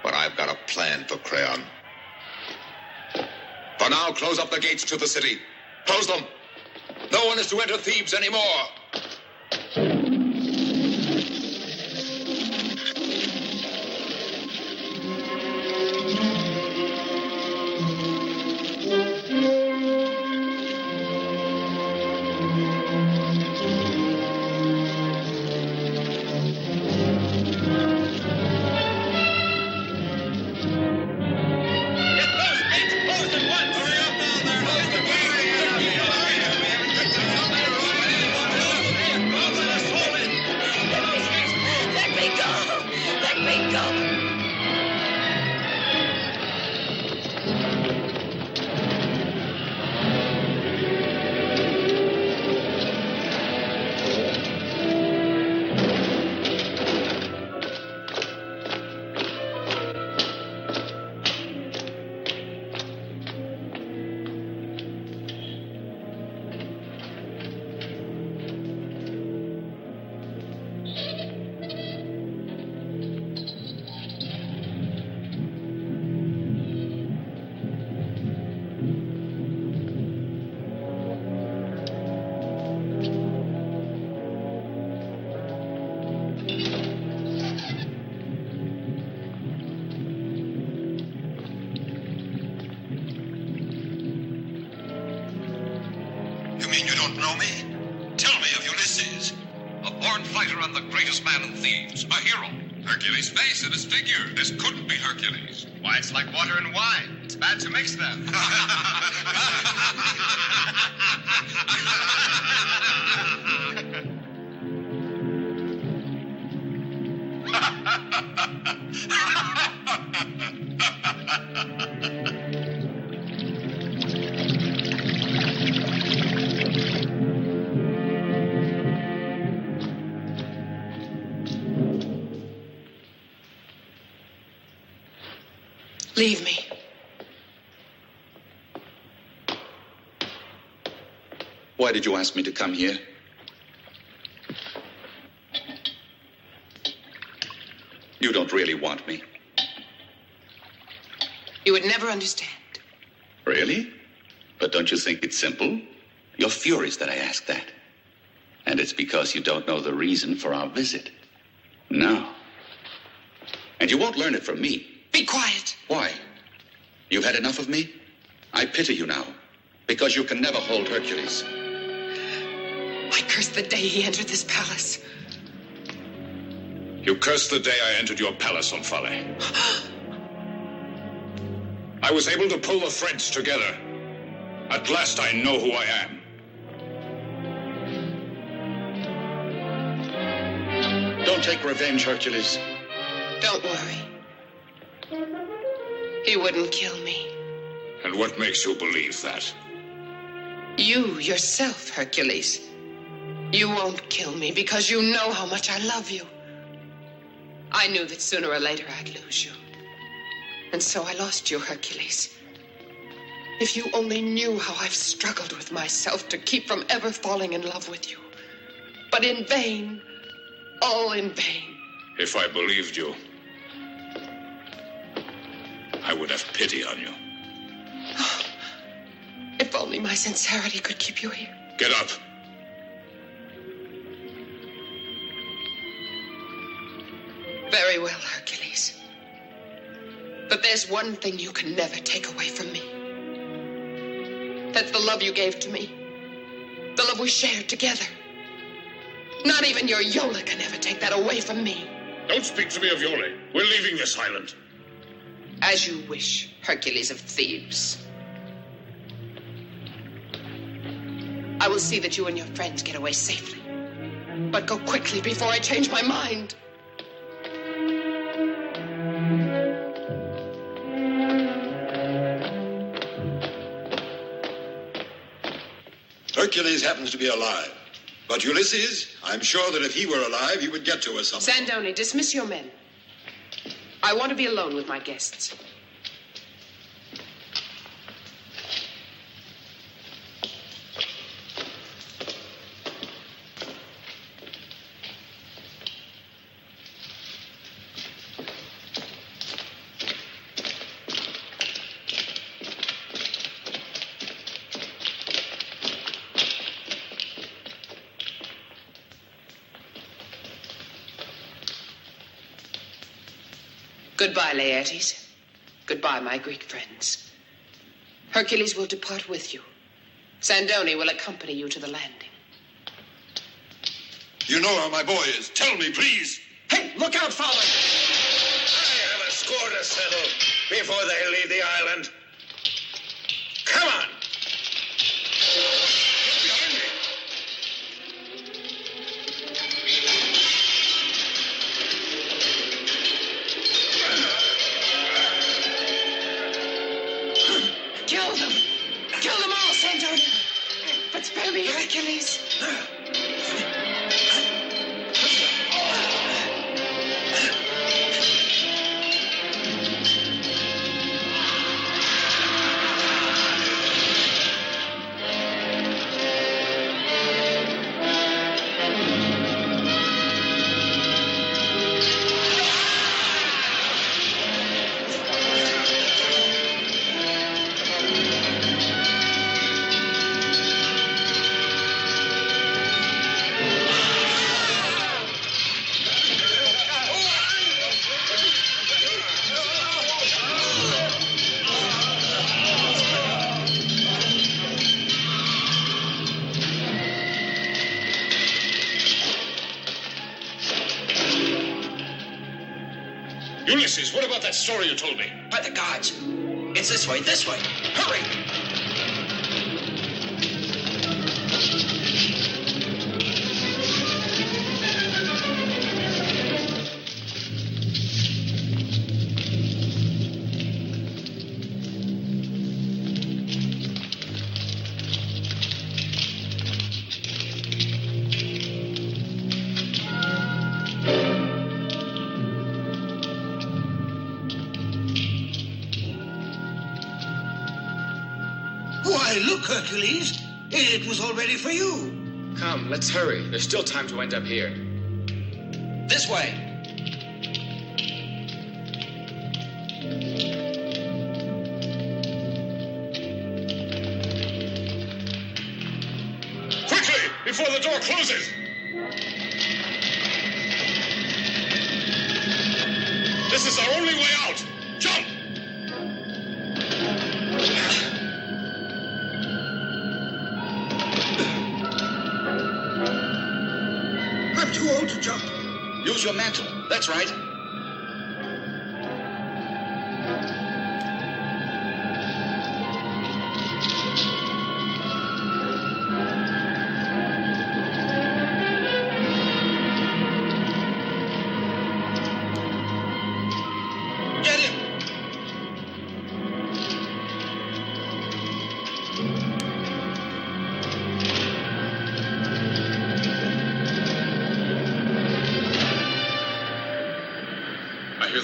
But I've got a plan for Creon. For now, close up the gates to the city. Close them. No one is to enter Thebes anymore. know me? Tell me of Ulysses, a born fighter and the greatest man in Thebes, a hero. Hercules' face and his figure. This couldn't be Hercules. Why, it's like water and wine. It's bad to mix them. Leave me. Why did you ask me to come here? You don't really want me. You would never understand. Really? But don't you think it's simple? You're furious that I ask that. And it's because you don't know the reason for our visit. No. And you won't learn it from me. Be quiet. Why? You've had enough of me? I pity you now, because you can never hold Hercules. I curse the day he entered this palace. You cursed the day I entered your palace, Omphale. I was able to pull the threads together. At last I know who I am. Don't take revenge, Hercules. Don't worry. He wouldn't kill me. And what makes you believe that? You yourself, Hercules. You won't kill me because you know how much I love you. I knew that sooner or later I'd lose you. And so I lost you, Hercules. If you only knew how I've struggled with myself to keep from ever falling in love with you. But in vain. All in vain. If I believed you, I would have pity on you. If only my sincerity could keep you here. Get up. Very well, Hercules. But there's one thing you can never take away from me. That's the love you gave to me. The love we shared together. Not even your Iole can ever take that away from me. Don't speak to me of Iole. We're leaving this island. As you wish, Hercules of Thebes. I will see that you and your friends get away safely. But go quickly before I change my mind. Hercules happens to be alive. But Ulysses, I'm sure that if he were alive, he would get to us somehow. Sandoni, dismiss your men. I want to be alone with my guests. Goodbye, Laertes. Goodbye, my Greek friends. Hercules will depart with you. Sandoni will accompany you to the landing. You know where my boy is. Tell me, please. Hey, look out, father! I have a score to settle before they leave the island. Come on! Kill them! Kill them all, Sandoni! But spare me, Hercules! Ulysses, what about that story you told me? By the gods. It's this way, this way. Hurry! Why, look, Hercules. It was all ready for you. Come, let's hurry. There's still time to end up here. This way. Quickly, before the door closes! This is our only way out! Jump! I'm too old to jump. Use your mantle. That's right.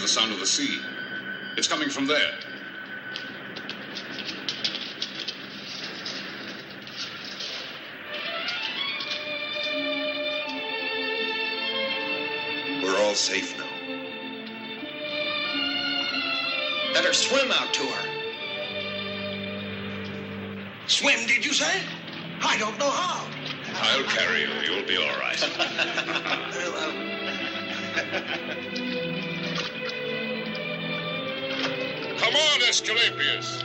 the sound of the sea. It's coming from there. We're all safe now. Better swim out to her. Swim, did you say? I don't know how. I'll carry you. You'll be all right. Come on, Asclepius.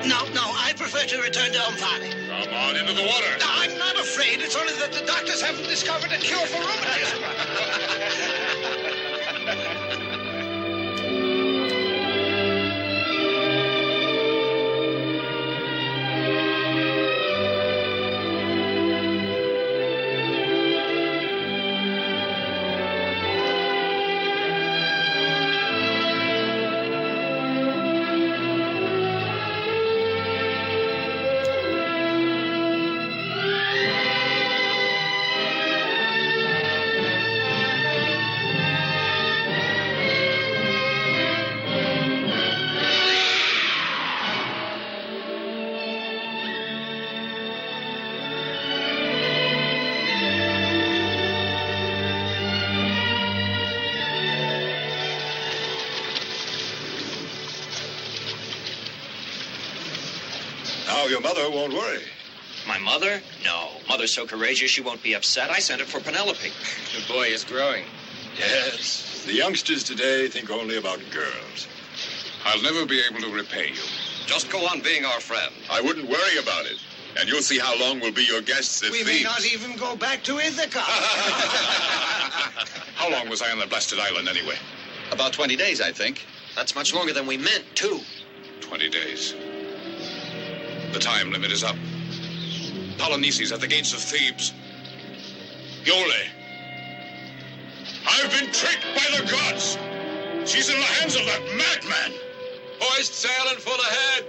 No, I prefer to return to Omphale. Come on into the water. I'm not afraid. It's only that the doctors haven't discovered a cure for rheumatism. Now your mother won't worry. My mother? No. Mother's so courageous she won't be upset. I sent it for Penelope. The boy is growing. Yes, the youngsters today think only about girls. I'll never be able to repay you. Just go on being our friend. I wouldn't worry about it. And you'll see how long we'll be your guests at We Thebes. may not even go back to Ithaca. How long was I on the blasted island anyway? About 20 days, I think. That's much longer than we meant, too. 20 days. The time limit is up. Polynices at the gates of Thebes. Iole. I've been tricked by the gods. She's in the hands of that madman. Hoist sail and full ahead.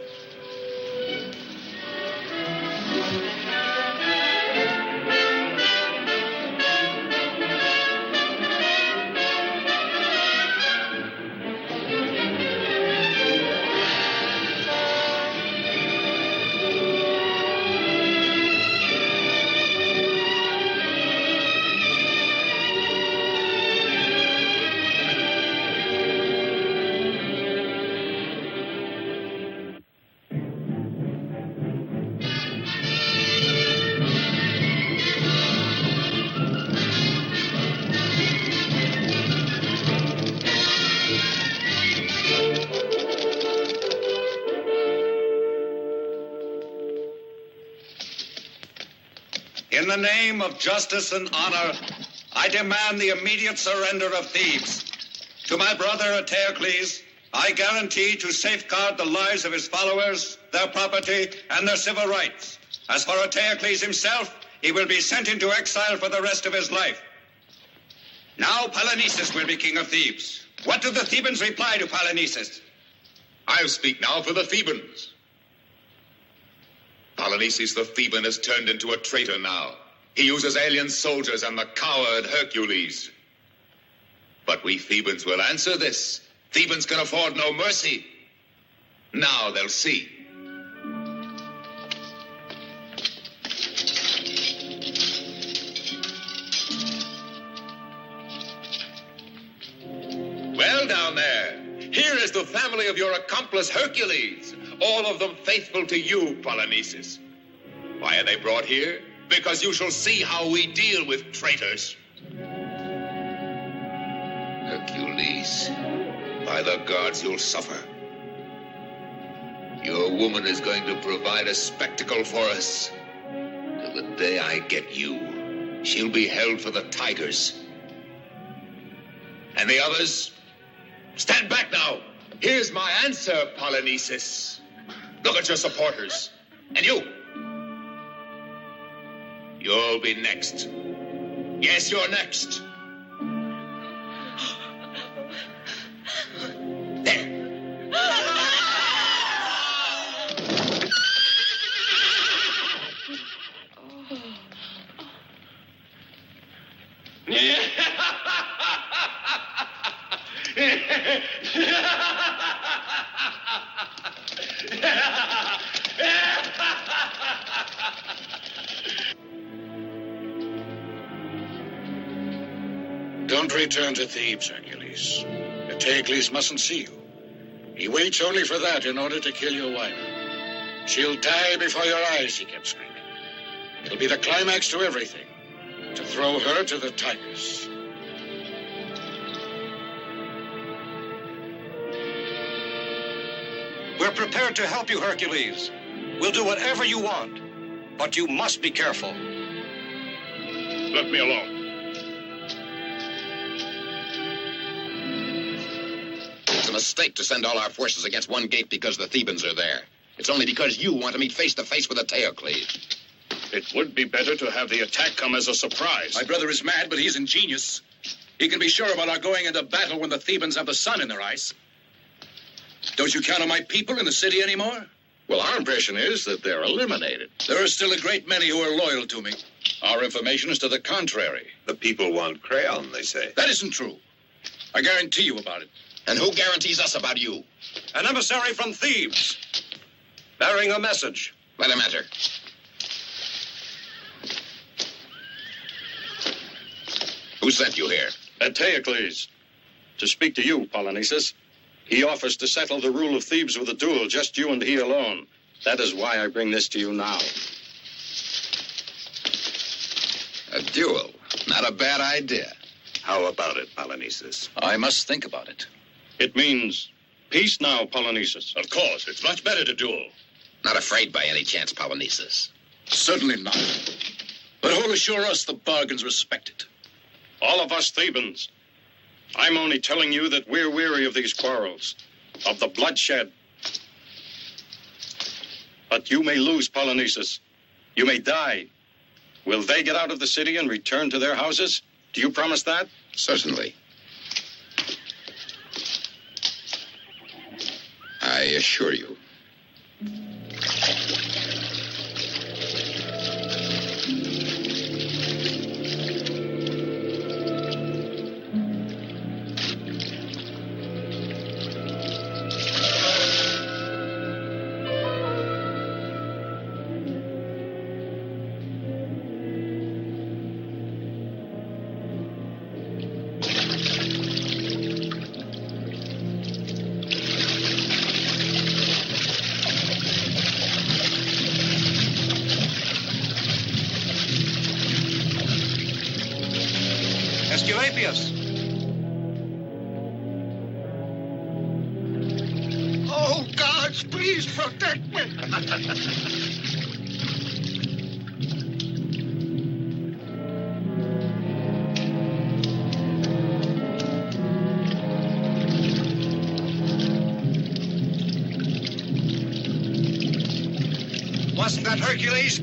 In the name of justice and honor, I demand the immediate surrender of Thebes. To my brother Eteocles, I guarantee to safeguard the lives of his followers, their property, and their civil rights. As for Eteocles himself, he will be sent into exile for the rest of his life. Now Polynices will be king of Thebes. What do the Thebans reply to Polynices? I'll speak now for the Thebans. Polynices the Theban has turned into a traitor now. He uses alien soldiers and the coward Hercules. But we Thebans will answer this. Thebans can afford no mercy. Now they'll see. Well, down there, here is the family of your accomplice Hercules, all of them faithful to you, Polynices. Why are they brought here? Because you shall see how we deal with traitors. Hercules, by the gods, you'll suffer. Your woman is going to provide a spectacle for us. Till the day I get you, she'll be held for the tigers. And the others, stand back now. Here's my answer, Polynices. Look at your supporters. And you. You'll be next. Yes, you're next. There. Don't return to Thebes, Hercules. Eteocles mustn't see you. He waits only for that in order to kill your wife. She'll die before your eyes, he kept screaming. It'll be the climax to everything, to throw her to the tigers. We're prepared to help you, Hercules. We'll do whatever you want, but you must be careful. Let me alone. It's a mistake to send all our forces against one gate because the Thebans are there. It's only because you want to meet face to face with Eteocles. It would be better to have the attack come as a surprise. My brother is mad, but he's ingenious. He can be sure about our going into battle when the Thebans have the sun in their eyes. Don't you count on my people in the city anymore? Well, our impression is that they're eliminated. There are still a great many who are loyal to me. Our information is to the contrary. The people want Creon, they say. That isn't true. I guarantee you about it. And who guarantees us about you? An emissary from Thebes, bearing a message. Let him enter. Who sent you here? Eteocles. To speak to you, Polynices. He offers to settle the rule of Thebes with a duel, just you and he alone. That is why I bring this to you now. A duel. Not a bad idea. How about it, Polynices? I must think about it. It means peace now, Polynices. Of course, it's much better to duel. Not afraid by any chance, Polynices. Certainly not. But who'll assure us the bargain's respected? All of us Thebans. I'm only telling you that we're weary of these quarrels, of the bloodshed. But you may lose, Polynices. You may die. Will they get out of the city and return to their houses? Do you promise that? Certainly. I assure you. Oh, gods, please protect me. Wasn't that Hercules?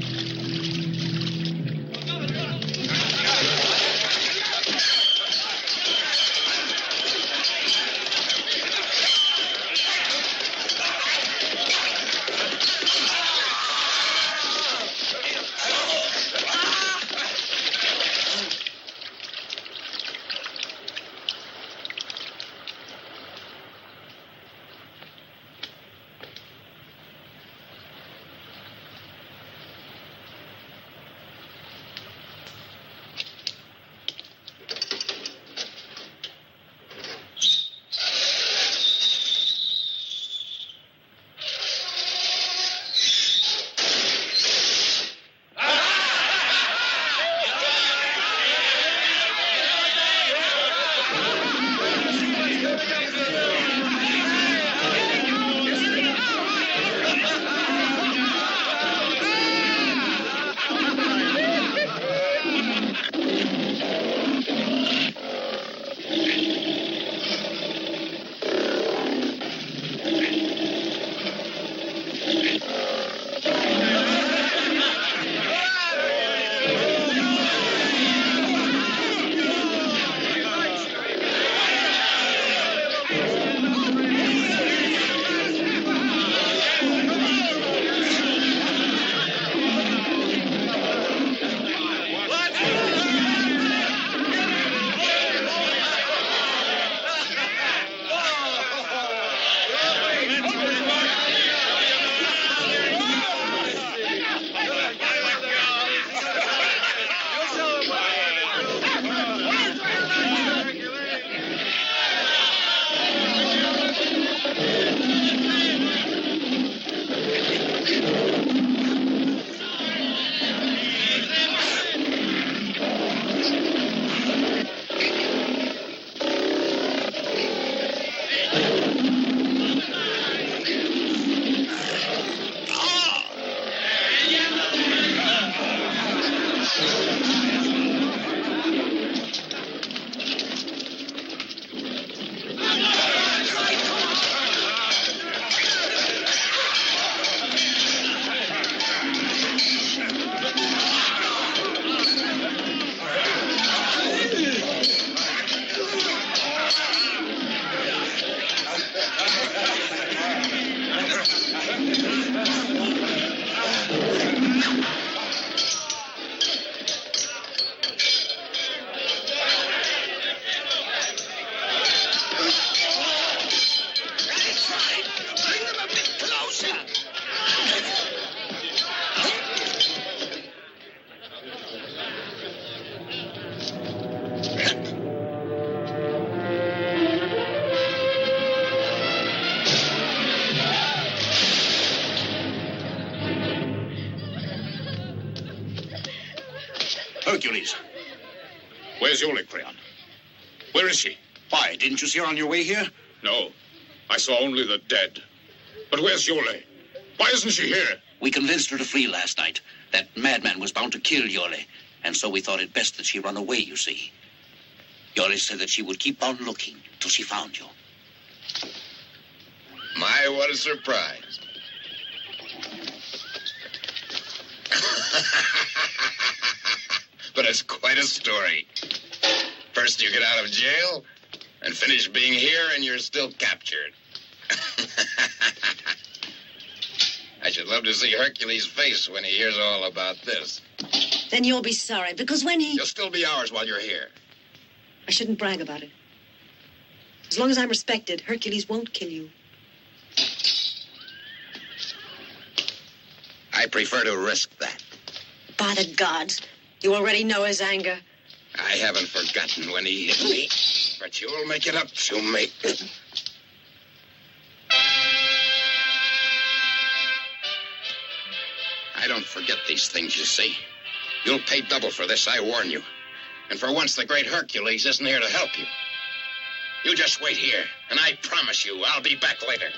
Hercules. Where's Iole, Creon? Where is she? Why, didn't you see her on your way here? No. I saw only the dead. But where's Iole? Why isn't she here? We convinced her to flee last night. That madman was bound to kill Iole, and so we thought it best that she run away, you see. Iole said that she would keep on looking till she found you. My, what a surprise. But it's quite a story. First you get out of jail, and finish being here, and you're still captured. I should love to see Hercules' face when he hears all about this. Then you'll be sorry, because when he... You'll still be ours while you're here. I shouldn't brag about it. As long as I'm respected, Hercules won't kill you. I prefer to risk that. By the gods, you already know his anger. I haven't forgotten when he hit me, but you'll make it up to me. I don't forget these things, you see. You'll pay double for this, I warn you. And for once, the great Hercules isn't here to help you. You just wait here, and I promise you I'll be back later.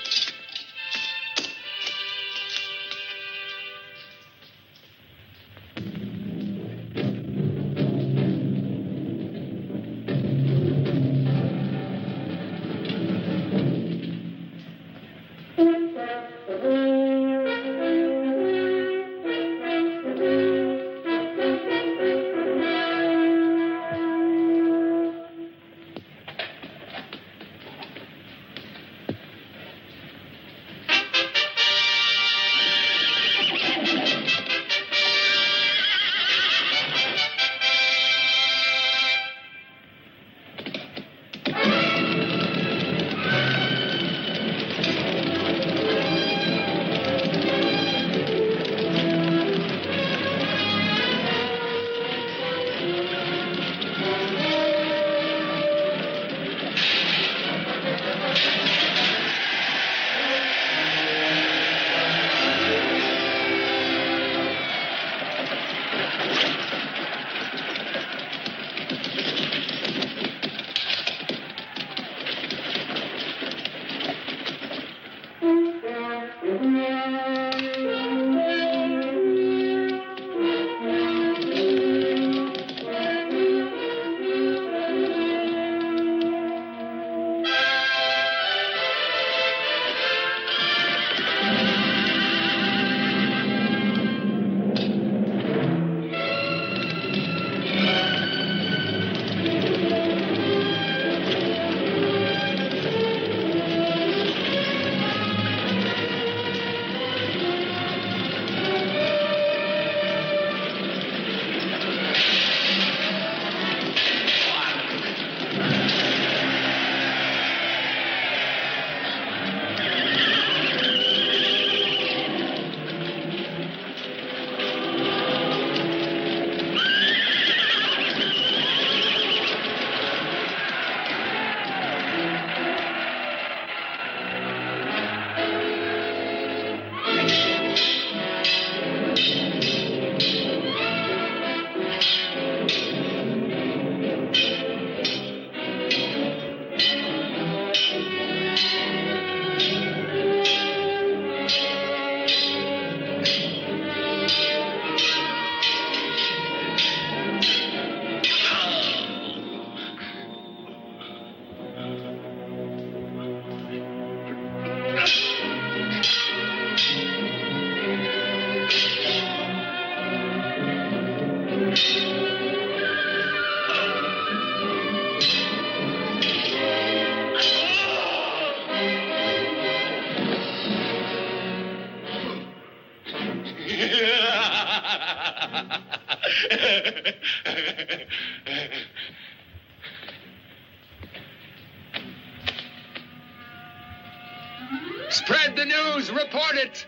Spread the news, report it.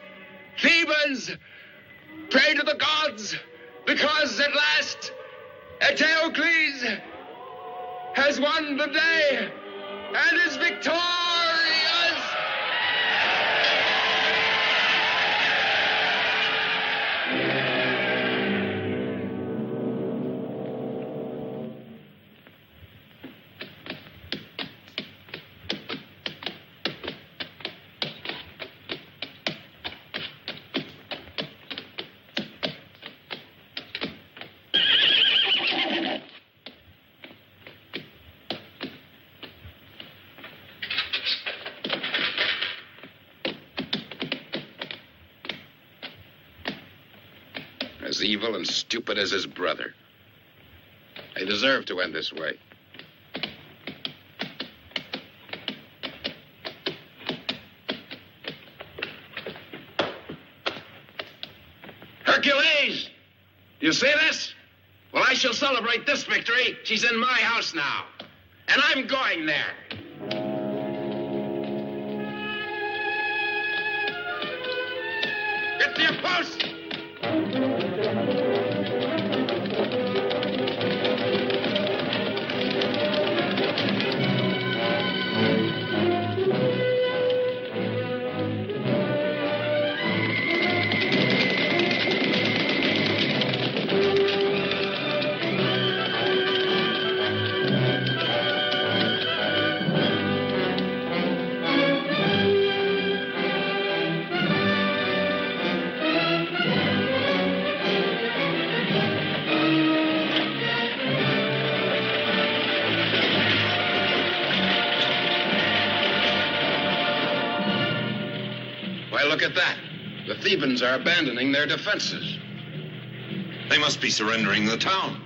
Thebans, pray to the gods, because at last Eteocles has won the day and is victorious. As evil and stupid as his brother. They deserve to end this way. Hercules! You see this? Well, I shall celebrate this victory. She's in my house now. And I'm going there. Get to your post! Look at that. The Thebans are abandoning their defenses. They must be surrendering the town.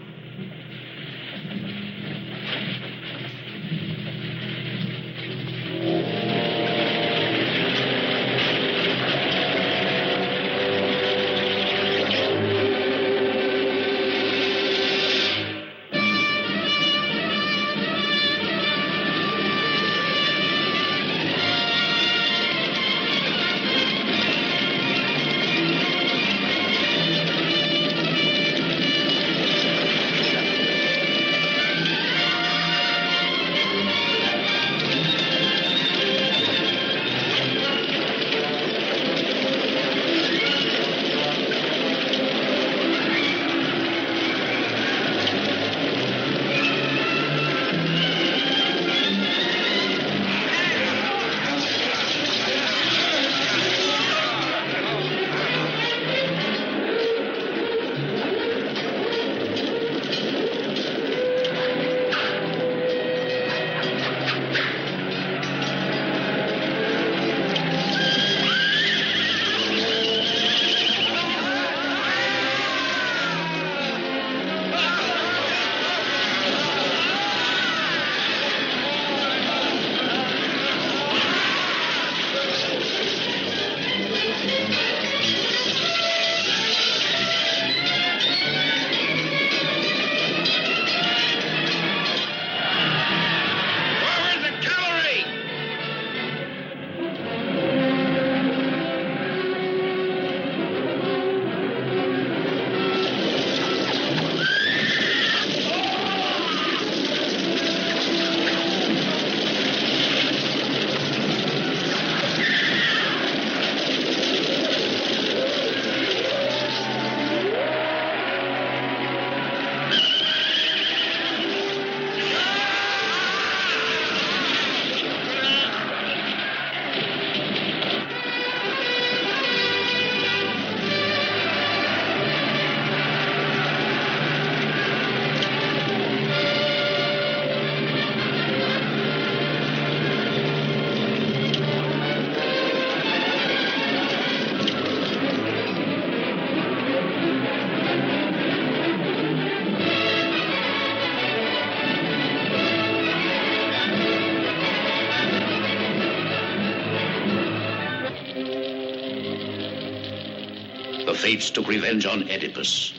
The Fates took revenge on Oedipus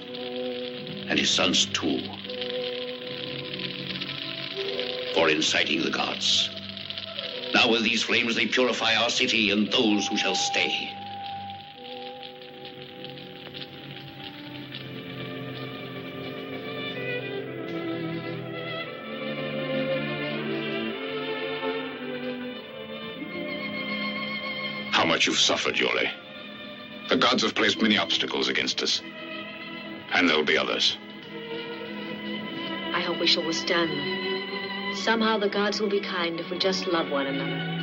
and his sons too for inciting the gods. Now with these flames they purify our city and those who shall stay. How much you've suffered, Iole. The gods have placed many obstacles against us. And there'll be others. I hope we shall withstand them. Somehow the gods will be kind if we just love one another.